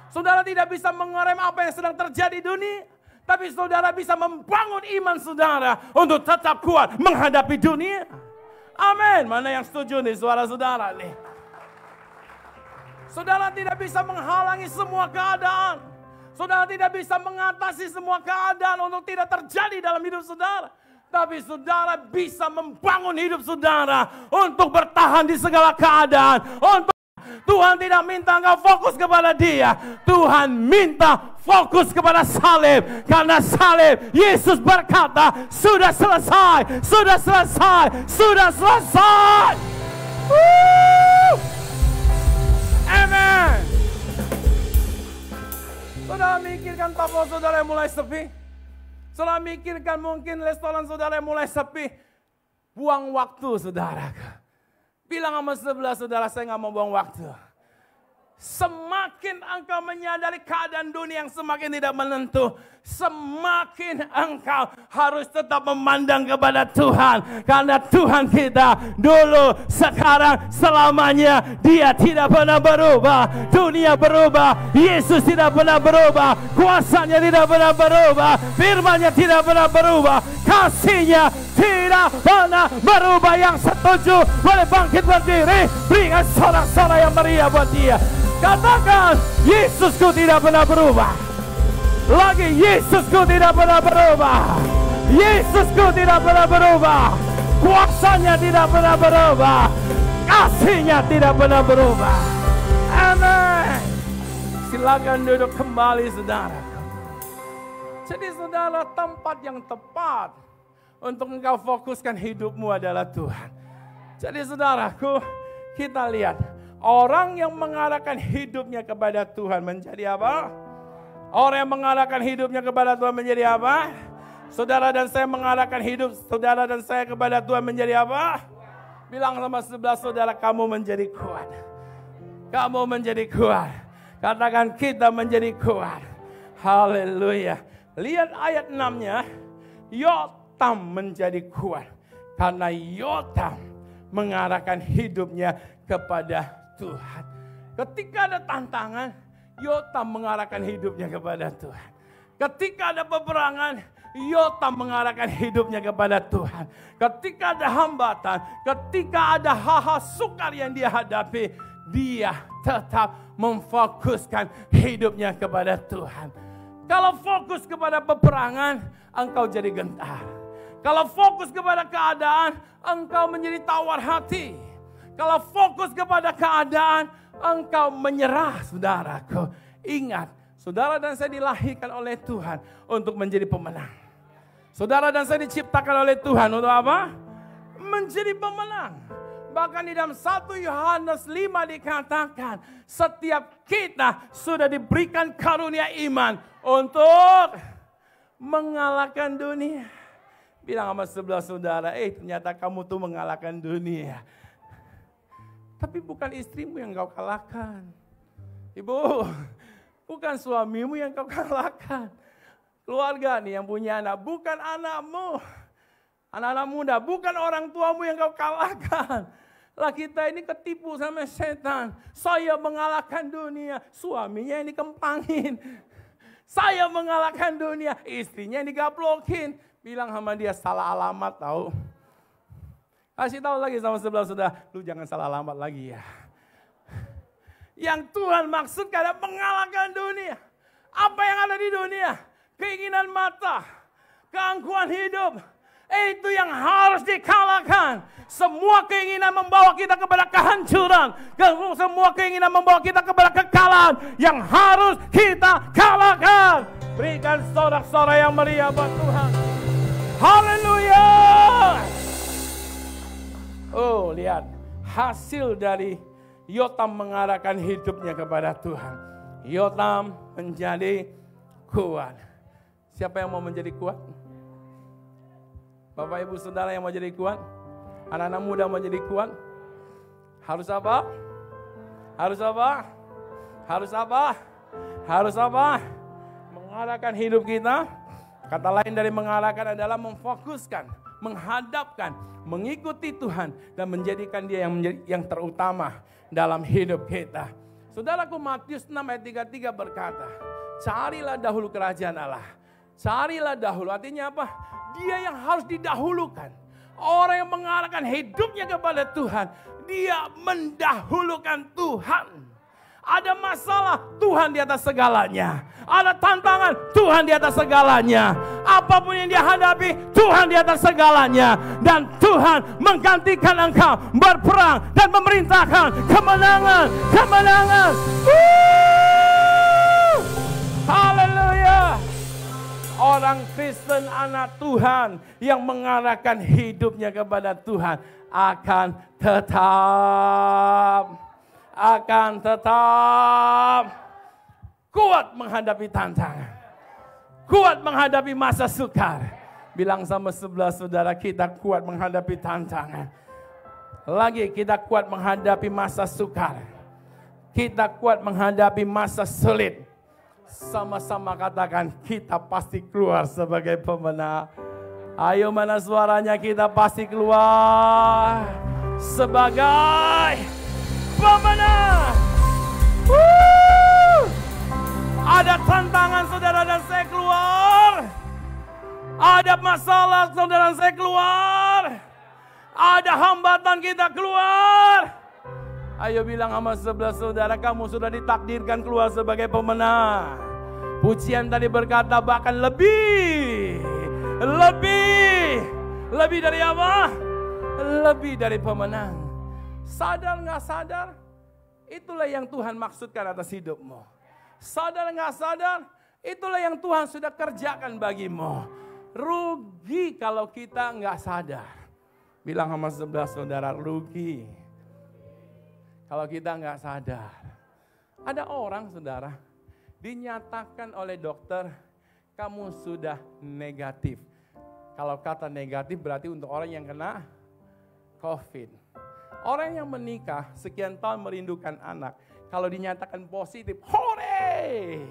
Saudara tidak bisa mengerem apa yang sedang terjadi di dunia. Tapi saudara bisa membangun iman saudara untuk tetap kuat menghadapi dunia. Amin. Mana yang setuju nih suara saudara nih? Saudara tidak bisa menghalangi semua keadaan. Saudara tidak bisa mengatasi semua keadaan untuk tidak terjadi dalam hidup saudara. Tapi saudara bisa membangun hidup saudara untuk bertahan di segala keadaan. Tuhan tidak minta engkau fokus kepada dia. Tuhan minta fokus kepada salib. Karena salib, Yesus berkata, sudah selesai, sudah selesai, sudah selesai. Amen. Saudara mikirkan toko saudara yang mulai sepi. Saudara mikirkan mungkin restoran saudara yang mulai sepi. Buang waktu saudara. Bilang sama sebelah saudara, saya gak mau buang waktu. Semakin engkau menyadari keadaan dunia yang semakin tidak menentu, semakin engkau harus tetap memandang kepada Tuhan. Karena Tuhan kita dulu, sekarang, selamanya. Dia tidak pernah berubah. Dunia berubah, Yesus tidak pernah berubah. Kuasanya tidak pernah berubah. Firman-Nya tidak pernah berubah. Kasih-Nya tidak pernah berubah. Yang setuju boleh bangkit berdiri. Berikan sorak-sorai yang meriah buat dia. Katakan, Yesusku tidak pernah berubah. Lagi, Yesusku tidak pernah berubah. Yesusku tidak pernah berubah. Kuasanya tidak pernah berubah. Kasih-Nya tidak pernah berubah. Amin. Silakan duduk kembali saudara. Jadi saudara, tempat yang tepat untuk engkau fokuskan hidupmu adalah Tuhan. Jadi saudaraku, kita lihat. Orang yang mengarahkan hidupnya kepada Tuhan menjadi apa? Orang yang mengarahkan hidupnya kepada Tuhan menjadi apa? Saudara dan saya mengarahkan hidup saudara dan saya kepada Tuhan menjadi apa? Bilang sama sebelah saudara, kamu menjadi kuat. Kamu menjadi kuat. Katakan, kita menjadi kuat. Haleluya. Lihat ayat 6-nya. Yotam menjadi kuat. Karena Yotam mengarahkan hidupnya kepada Tuhan. Ketika ada tantangan, Yotam mengarahkan hidupnya kepada Tuhan. Ketika ada peperangan, Yotam mengarahkan hidupnya kepada Tuhan. Ketika ada hambatan, ketika ada hal-hal sukar yang dia hadapi, dia tetap memfokuskan hidupnya kepada Tuhan. Kalau fokus kepada peperangan, engkau jadi gentar. Kalau fokus kepada keadaan, engkau menjadi tawar hati. Kalau fokus kepada keadaan, engkau menyerah, saudaraku. Ingat, saudara dan saya dilahirkan oleh Tuhan untuk menjadi pemenang. Saudara dan saya diciptakan oleh Tuhan untuk apa? Menjadi pemenang. Bahkan di dalam 1 Yohanes 5 dikatakan, setiap kita sudah diberikan karunia iman untuk mengalahkan dunia. Bilang sama sebelah saudara, ternyata kamu tuh mengalahkan dunia. Tapi bukan istrimu yang kau kalahkan. Ibu, bukan suamimu yang kau kalahkan. Keluarga nih yang punya anak, bukan anakmu. Anak-anak muda, bukan orang tuamu yang kau kalahkan. Lah kita ini ketipu sama setan. Saya mengalahkan dunia, suaminya yang dikempangin. Saya mengalahkan dunia, istrinya yang digaplokin. Bilang sama dia, salah alamat tahu. Kasih tahu lagi sama sebelah saudara, lu jangan salah alamat lagi ya. Yang Tuhan maksudkan adalah mengalahkan dunia. Apa yang ada di dunia? Keinginan mata, keangkuhan hidup. Itu yang harus dikalahkan. Semua keinginan membawa kita kepada kehancuran. Semua keinginan membawa kita kepada kekalahan. Yang harus kita kalahkan. Berikan sorak-sorai yang meriah buat Tuhan. Haleluya. Oh, lihat hasil dari Yotam mengarahkan hidupnya kepada Tuhan. Yotam menjadi kuat. Siapa yang mau menjadi kuat? Bapak ibu saudara yang mau jadi kuat? Anak-anak muda mau jadi kuat? Harus apa? Harus apa? Harus apa? Harus apa? Mengarahkan hidup kita. Kata lain dari mengarahkan adalah memfokuskan, menghadapkan, mengikuti Tuhan dan menjadikan Dia yang terutama dalam hidup kita. Saudaraku, Matius 6 ayat 33 berkata, carilah dahulu kerajaan Allah. Carilah dahulu, artinya apa? Dia yang harus didahulukan. Orang yang mengarahkan hidupnya kepada Tuhan, dia mendahulukan Tuhan. Ada masalah, Tuhan di atas segalanya. Ada tantangan, Tuhan di atas segalanya. Apapun yang dia hadapi, Tuhan di atas segalanya. Dan Tuhan menggantikan engkau berperang dan memerintahkan kemenangan. Kemenangan. Haleluya. Orang Kristen anak Tuhan yang mengarahkan hidupnya kepada Tuhan akan tetap kuat menghadapi tantangan, kuat menghadapi masa sukar. Bilang sama sebelah saudara, kita kuat menghadapi tantangan. Lagi, kita kuat menghadapi masa sukar, kita kuat menghadapi masa sulit. Sama-sama katakan, kita pasti keluar sebagai pemenang. Ayo, mana suaranya? Kita pasti keluar sebagai pemenang. Ada tantangan saudara dan saya keluar. Ada masalah saudara dan saya keluar. Ada hambatan kita keluar. Ayo bilang sama sebelah saudara, kamu sudah ditakdirkan keluar sebagai pemenang. Pujian tadi berkata bahkan lebih dari apa? Lebih dari pemenang. Sadar nggak sadar? Itulah yang Tuhan maksudkan atas hidupmu. Sadar nggak sadar? Itulah yang Tuhan sudah kerjakan bagimu. Rugi kalau kita nggak sadar. Bilang sama sebelah saudara, rugi kalau kita nggak sadar. Ada orang saudara, dinyatakan oleh dokter, kamu sudah negatif. Kalau kata negatif berarti untuk orang yang kena COVID. Orang yang menikah sekian tahun merindukan anak, kalau dinyatakan positif, hore!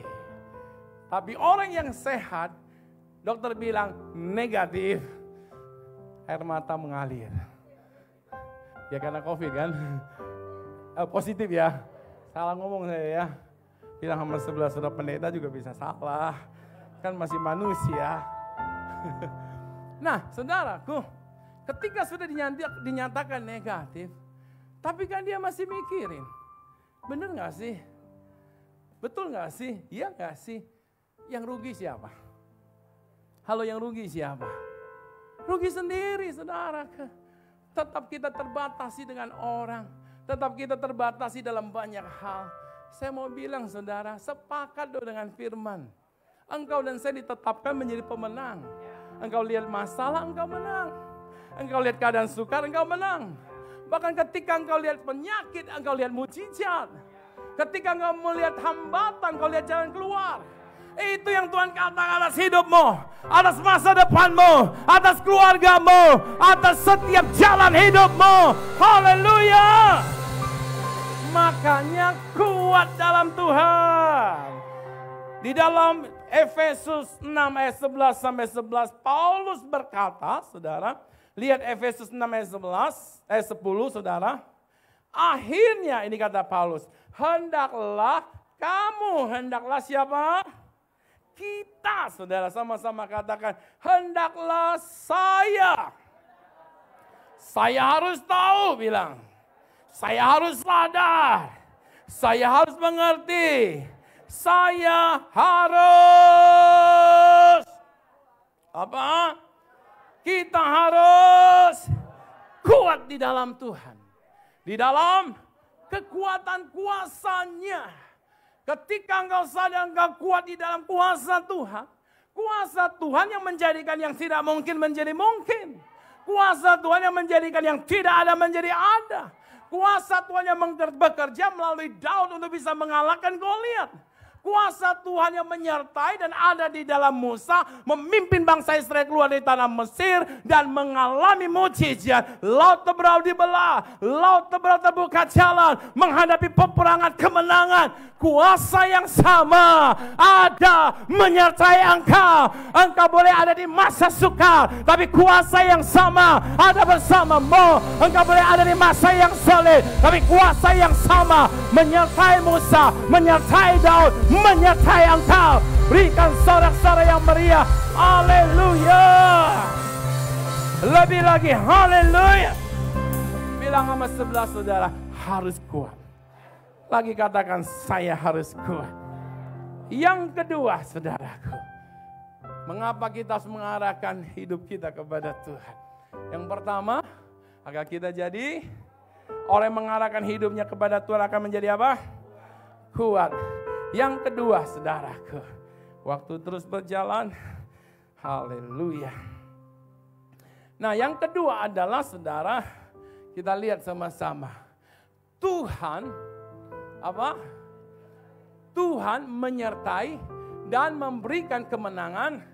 Tapi orang yang sehat, dokter bilang negatif, air mata mengalir. Ya karena COVID kan? Positif ya, salah ngomong saya ya. Bilang sama sebelah saudara, pendeta juga bisa salah, kan masih manusia. Nah saudaraku, ketika sudah dinyatakan negatif, tapi kan dia masih mikirin, bener gak sih? Betul gak sih? Iya gak sih? Yang rugi siapa? Halo, yang rugi siapa? Rugi sendiri saudara. Tetap kita terbatasi dengan orang. Tetap kita terbatasi dalam banyak hal. Saya mau bilang saudara, sepakat dengan firman. Engkau dan saya ditetapkan menjadi pemenang. Engkau lihat masalah, engkau menang. Engkau lihat keadaan sukar, engkau menang. Bahkan ketika engkau lihat penyakit, engkau lihat mujizat. Ketika engkau melihat hambatan, engkau lihat jalan keluar. Itu yang Tuhan katakan atas hidupmu, atas masa depanmu, atas keluargamu, atas setiap jalan hidupmu. Haleluya. Makanya kuat dalam Tuhan. Di dalam Efesus 6 ayat 11 sampai 11, Paulus berkata, saudara, lihat Efesus 6 ayat 10, saudara. Akhirnya ini kata Paulus, hendaklah siapa? Kita, saudara, sama-sama katakan, hendaklah saya. Saya harus tahu, bilang. Saya harus sadar. Saya harus mengerti. Saya harus apa? Kita harus kuat di dalam Tuhan. Di dalam kekuatan kuasanya. Ketika engkau sadar engkau kuat di dalam kuasa Tuhan. Kuasa Tuhan yang menjadikan yang tidak mungkin menjadi mungkin. Kuasa Tuhan yang menjadikan yang tidak ada menjadi ada. Kuasa Tuhan yang bekerja melalui Daud untuk bisa mengalahkan Goliat. Kuasa Tuhan yang menyertai dan ada di dalam Musa, memimpin bangsa Israel keluar dari tanah Mesir dan mengalami mujizat. Laut Teberau dibelah, laut Teberau terbuka jalan, menghadapi peperangan kemenangan. Kuasa yang sama ada menyertai engkau. Engkau boleh ada di masa sukar, tapi kuasa yang sama ada bersamamu. Engkau boleh ada di masa yang sulit, tapi kuasa yang sama menyertai Musa, menyertai Daud, menyertai engkau. Berikan sorak-sorai yang meriah. Haleluya. Lebih lagi, haleluya. Bilang sama sebelah saudara, harus kuat. Lagi katakan, saya harus kuat. Yang kedua, saudaraku, mengapa kita harus mengarahkan hidup kita kepada Tuhan? Yang pertama, agar kita jadi orang yang mengarahkan hidupnya kepada Tuhan akan menjadi apa? Kuat. Yang kedua, saudaraku, waktu terus berjalan, haleluya. Nah, yang kedua adalah, saudara, kita lihat sama-sama. Tuhan, apa? Tuhan menyertai dan memberikan kemenangan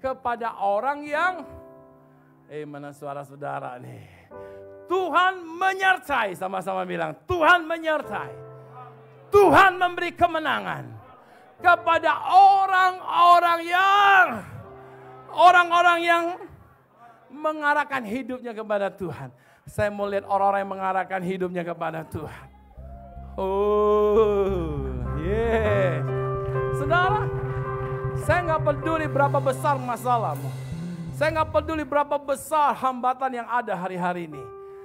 kepada orang yang, mana suara saudara nih? Tuhan menyertai, sama-sama bilang, Tuhan menyertai. Tuhan memberi kemenangan kepada orang-orang yang mengarahkan hidupnya kepada Tuhan. Saya mau lihat orang-orang yang mengarahkan hidupnya kepada Tuhan. Oh, yes. Saudara, saya nggak peduli berapa besar masalahmu. Saya nggak peduli berapa besar hambatan yang ada hari-hari ini.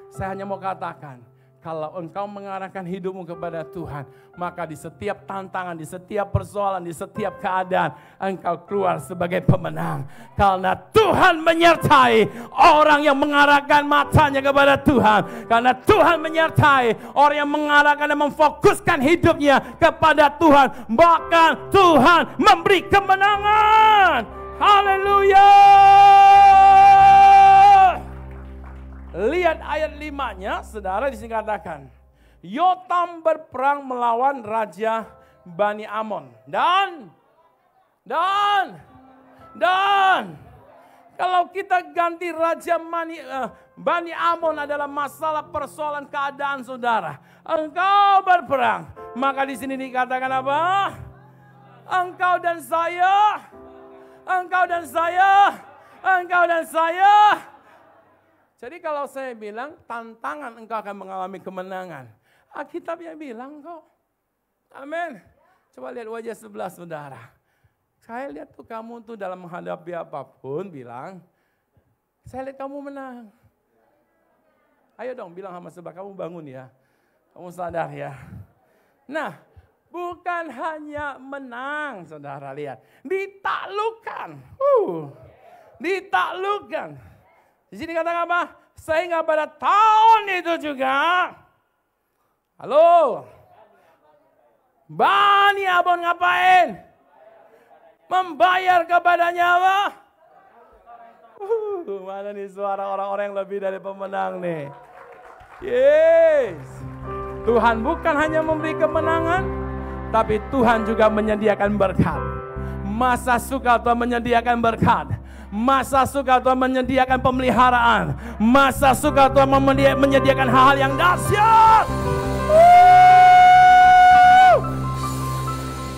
Saya hanya mau katakan, kalau engkau mengarahkan hidupmu kepada Tuhan, maka di setiap tantangan, di setiap persoalan, di setiap keadaan, engkau keluar sebagai pemenang. Karena Tuhan menyertai orang yang mengarahkan matanya kepada Tuhan. Karena Tuhan menyertai orang yang mengarahkan dan memfokuskan hidupnya kepada Tuhan. Bahkan Tuhan memberi kemenangan. Haleluya. Lihat ayat 5-nya, saudara, di sini katakan, Yotam berperang melawan Raja Bani Amon. Dan kalau kita ganti Raja Bani Amon adalah masalah persoalan keadaan saudara. Engkau berperang, maka di sini dikatakan apa? Engkau dan saya, engkau dan saya, engkau dan saya. Jadi kalau saya bilang tantangan engkau akan mengalami kemenangan. Alkitab yang bilang kok. Amin. Coba lihat wajah sebelah saudara. Saya lihat tuh kamu tuh dalam menghadapi apapun bilang. Saya lihat kamu menang. Ayo dong bilang sama sebelah, kamu bangun ya. Kamu sadar ya. Nah, bukan hanya menang saudara, lihat. Ditaklukkan. Ditaklukkan. Di sini katakan apa? Sehingga pada tahun itu juga, halo, Bani Amon ngapain? Membayar kepadanya apa? Mana nih suara orang-orang yang lebih dari pemenang nih? Yes. Tuhan bukan hanya memberi kemenangan, tapi Tuhan juga menyediakan berkat. Masa sukar Tuhan menyediakan berkat. Masa sukar Tuhan menyediakan pemeliharaan. Masa sukar Tuhan menyediakan hal-hal yang dahsyat.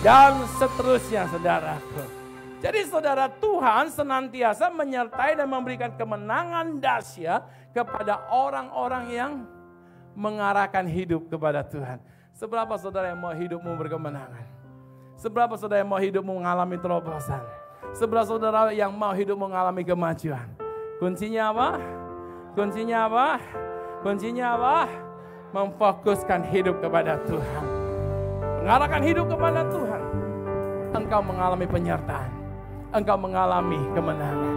Dan seterusnya saudaraku. Jadi saudara, Tuhan senantiasa menyertai dan memberikan kemenangan dahsyat kepada orang-orang yang mengarahkan hidup kepada Tuhan. Seberapa saudara yang mau hidupmu berkemenangan? Seberapa saudara yang mau hidupmu mengalami terobosan? Seberapa saudara yang mau hidup mengalami kemajuan? Kuncinya apa? Kuncinya apa? Kuncinya apa? Memfokuskan hidup kepada Tuhan. Mengarahkan hidup kepada Tuhan. Engkau mengalami penyertaan. Engkau mengalami kemenangan.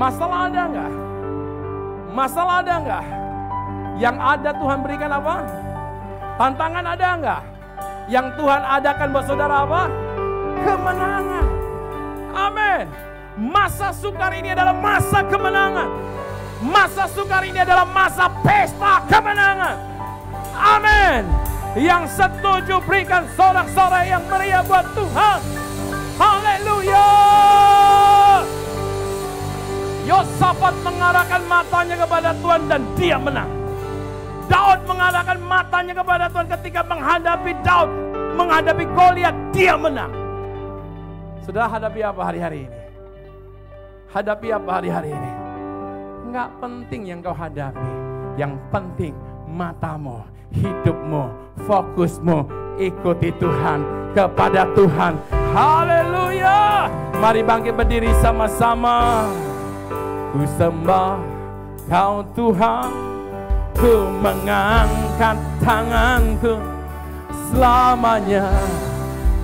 Masalah ada enggak? Masalah ada enggak? Yang ada Tuhan berikan apa? Tantangan ada enggak? Yang Tuhan adakan buat saudara apa? Kemenangan. Amin. Masa sukar ini adalah masa kemenangan. Masa sukar ini adalah masa pesta kemenangan. Amin. Yang setuju berikan sorak-sorai yang meriah buat Tuhan. Haleluya. Yosafat mengarahkan matanya kepada Tuhan dan dia menang. Daud mengarahkan matanya kepada Tuhan ketika menghadapi Goliat, dia menang. Sudah hadapi apa hari-hari ini? Hadapi apa hari-hari ini? Enggak penting yang kau hadapi. Yang penting matamu, hidupmu, fokusmu, ikuti Tuhan, kepada Tuhan. Haleluya. Mari bangkit berdiri sama-sama. Ku sembah Kau Tuhan, ku mengangkat tanganku selamanya.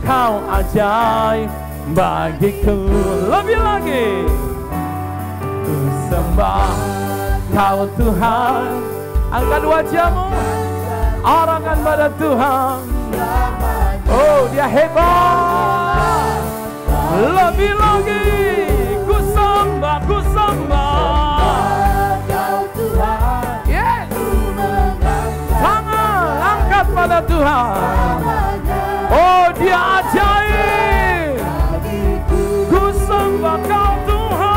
Kau ajaib bagiku. Lebih lagi, ku sembah Kau Tuhan. Angkat wajahmu, arahkan pada Tuhan. Oh, Dia hebat. Lebih lagi, ku sembah Kau Tuhan. Yes. Tangan angkat pada Tuhan. Oh, Dia ajaib. Ku sembah Kau Tuhan.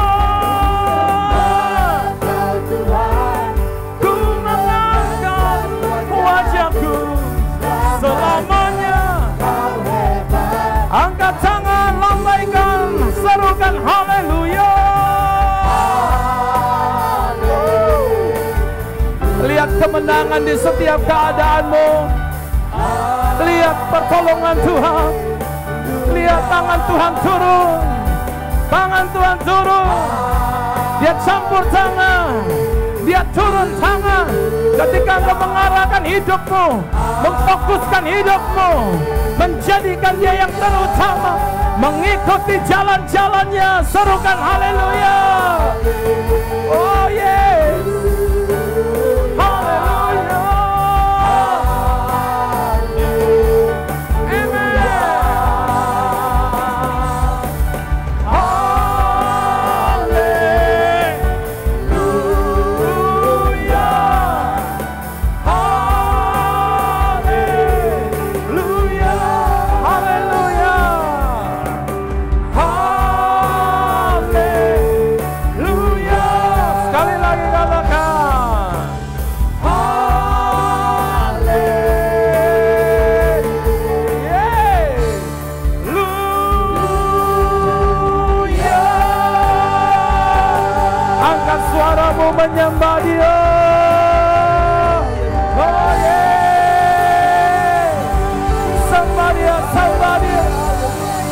Ku mengangkat wajahku selamanya. Angkat tangan, lambaikan, serukan haleluya. Lihat kemenangan di setiap keadaanmu. Lihat pertolongan Tuhan. Lihat tangan Tuhan turun. Tangan Tuhan turun. Dia campur tangan. Dia turun tangan. Ketika Engkau mengarahkan hidupmu, memfokuskan hidupmu, menjadikan Dia yang terutama, mengikuti jalan-jalannya, serukan haleluya. Oh yes. Haleluya. Menyembah Dia. Oh yeah. Sembah Dia, sembah Dia.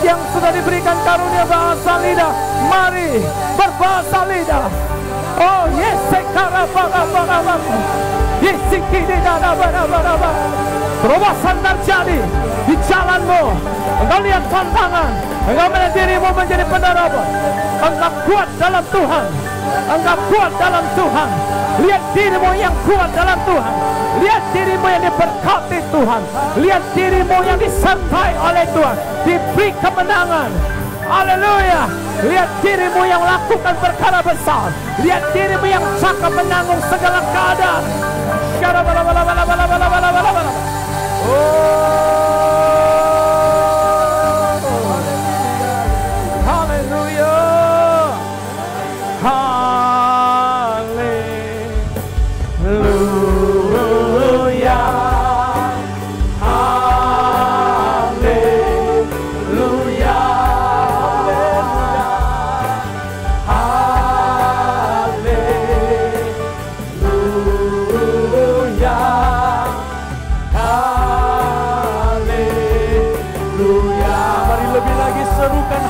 Yang sudah diberikan karunia bahasa lidah, mari berbahasa lidah. Oh yes, sekarang perubahan terjadi di jalanmu. Engkau lihat tantangan, engkau melihat dirimu menjadi penerobos. Engkau kuat dalam Tuhan. Engkau kuat dalam Tuhan. Lihat dirimu yang kuat dalam Tuhan. Lihat dirimu yang diberkati Tuhan. Lihat dirimu yang disertai oleh Tuhan. Diberi kemenangan. Haleluya. Lihat dirimu yang lakukan perkara besar. Lihat dirimu yang cakap menanggung segala keadaan. Haleluya. Haleluya.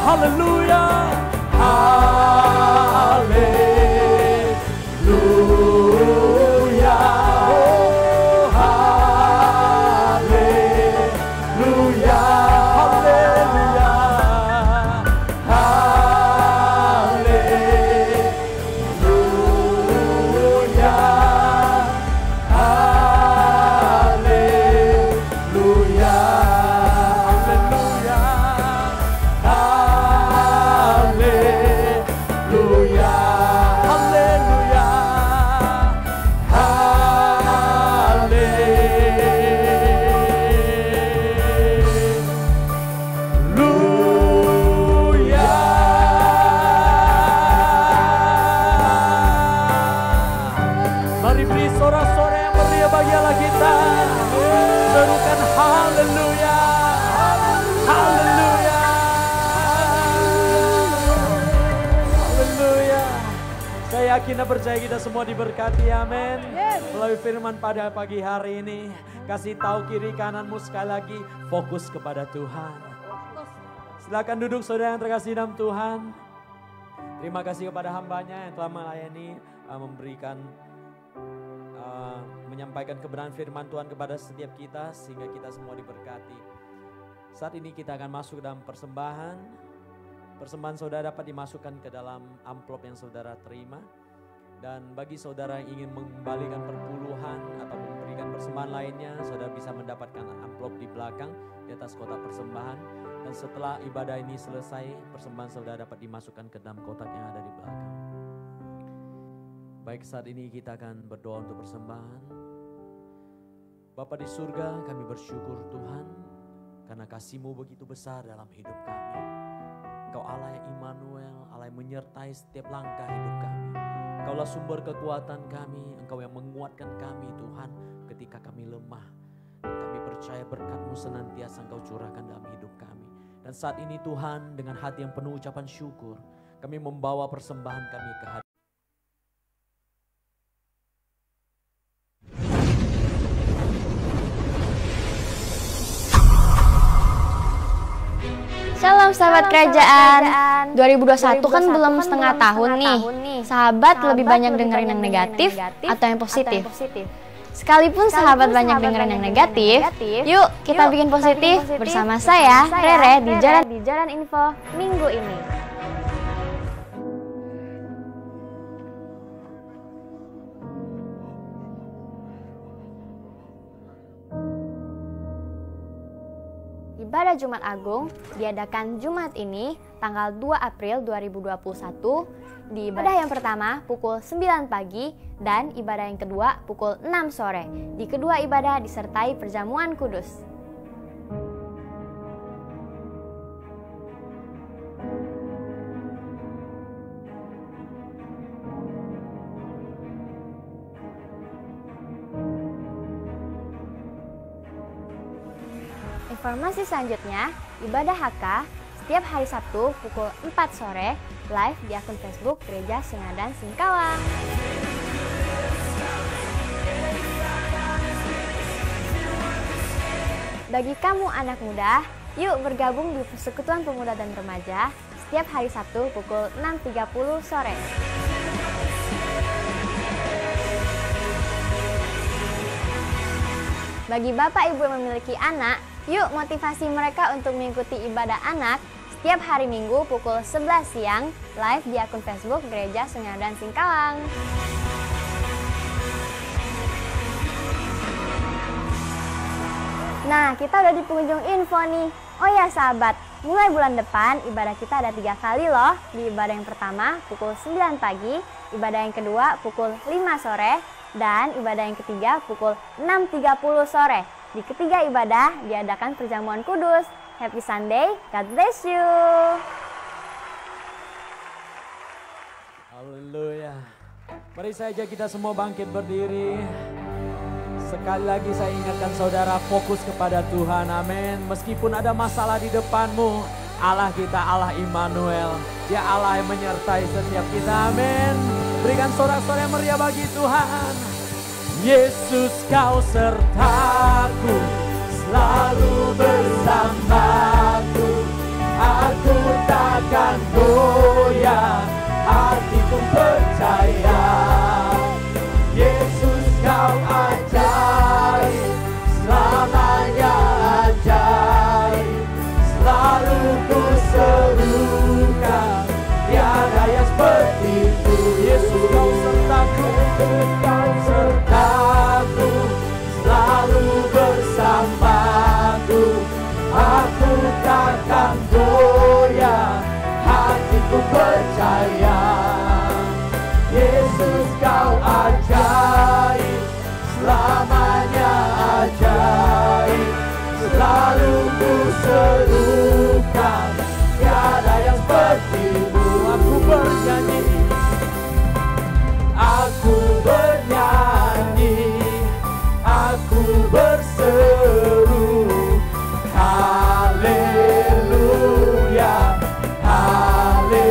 Haleluya. Oh, haleluya. Haleluya. Haleluya. Haleluya. Kita percaya kita semua diberkati, amin. Melalui firman pada pagi hari ini, kasih tahu kiri kananmu sekali lagi, fokus kepada Tuhan. Silakan duduk saudara yang terkasih dalam Tuhan. Terima kasih kepada hambanya yang telah melayani, memberikan menyampaikan kebenaran firman Tuhan kepada setiap kita sehingga kita semua diberkati. Saat ini kita akan masuk dalam persembahan. Persembahan saudara dapat dimasukkan ke dalam amplop yang saudara terima. Dan bagi saudara yang ingin mengembalikan perpuluhan atau memberikan persembahan lainnya, saudara bisa mendapatkan amplop di belakang di atas kotak persembahan. Dan setelah ibadah ini selesai, persembahan saudara dapat dimasukkan ke dalam kotak yang ada di belakang. Baik, saat ini kita akan berdoa untuk persembahan. Bapa di surga, kami bersyukur Tuhan karena kasih-Mu begitu besar dalam hidup kami. Engkau Allah yang Immanuel, Allah yang menyertai setiap langkah hidup kami. Engkaulah sumber kekuatan kami, Engkau yang menguatkan kami Tuhan ketika kami lemah. Dan kami percaya berkat-Mu senantiasa Engkau curahkan dalam hidup kami. Dan saat ini Tuhan, dengan hati yang penuh ucapan syukur, kami membawa persembahan kami ke hadirat. Shalom sahabat kerajaan, 2021 kan belum setengah tahun nih. Sahabat lebih banyak dengerin yang negatif atau yang positif? Sekalipun sahabat banyak dengerin yang negatif, yuk kita bikin positif bersama saya, Rere, di Jalan Info minggu ini. Ibadah Jumat Agung diadakan Jumat ini tanggal 2 April 2021 di ibadah yang pertama pukul 9 pagi dan ibadah yang kedua pukul 6 sore. Di kedua ibadah disertai perjamuan kudus. Informasi selanjutnya, ibadah HK setiap hari Sabtu pukul 4 sore live di akun Facebook Gereja Singadan Singkawang. Bagi kamu anak muda, yuk bergabung di Persekutuan Pemuda dan Remaja setiap hari Sabtu pukul 6.30 sore. Bagi bapak ibu yang memiliki anak, yuk motivasi mereka untuk mengikuti ibadah anak setiap hari Minggu pukul 11 siang live di akun Facebook Gereja Singadan Singkawang. Nah, kita udah di penghujung info nih. Oh ya sahabat, mulai bulan depan ibadah kita ada 3 kali loh. Di ibadah yang pertama pukul 9 pagi, ibadah yang kedua pukul 5 sore, dan ibadah yang ketiga pukul 6.30 sore. Di ketiga ibadah diadakan perjamuan kudus. Happy Sunday, God bless you. Haleluya. Mari saja kita semua bangkit berdiri. Sekali lagi saya ingatkan saudara, fokus kepada Tuhan, amin. Meskipun ada masalah di depanmu, Allah kita Allah Immanuel. Dia Allah yang menyertai setiap kita, amin. Berikan sorak-sorai meriah bagi Tuhan. Yesus kau sertaku, selalu bersamaku. Aku takkan goyah, hatiku percaya. Yesus kau ajaib, selamanya ajaib. Selalu ku serukan, tiada yang seperti-Mu. Yesus kau sertaku, kau sertaku, selalu bersamaku. Aku takkan goyah, hatiku percaya. Yesus kau ajaib, selamanya ajaib. Selalu ku serukan, tiada yang seperti-Mu. Aku bernyanyi, aku bernyanyi, aku berseru, haleluya, haleluya.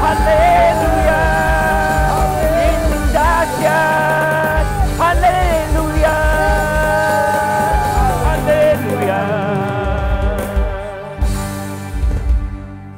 Haleluya. Yesus dahsyat. Haleluya. Haleluya.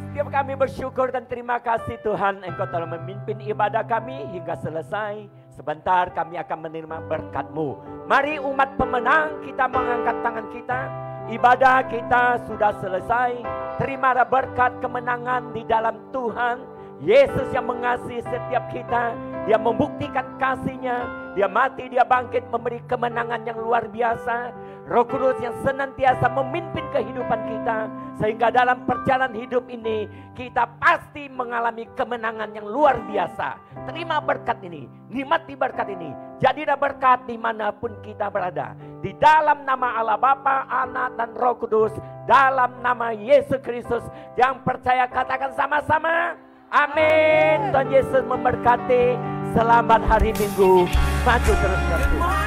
Setiap kami bersyukur dan terima kasih Tuhan, Engkau telah memimpin ibadah kami hingga selesai. Sebentar kami akan menerima berkat-Mu. Mari umat pemenang, kita mengangkat tangan kita. Ibadah kita sudah selesai. Terimalah berkat kemenangan di dalam Tuhan. Yesus yang mengasihi setiap kita. Dia membuktikan kasih-Nya. Dia mati, Dia bangkit, memberi kemenangan yang luar biasa. Roh Kudus yang senantiasa memimpin kehidupan kita. Sehingga dalam perjalanan hidup ini, kita pasti mengalami kemenangan yang luar biasa. Terima berkat ini, nikmati berkat ini. Jadilah berkat dimanapun kita berada. Di dalam nama Allah Bapa, Anak, dan Roh Kudus. Dalam nama Yesus Kristus. Yang percaya katakan sama-sama. Amin. Tuhan Yesus memberkati. Selamat hari Minggu. Maju terus.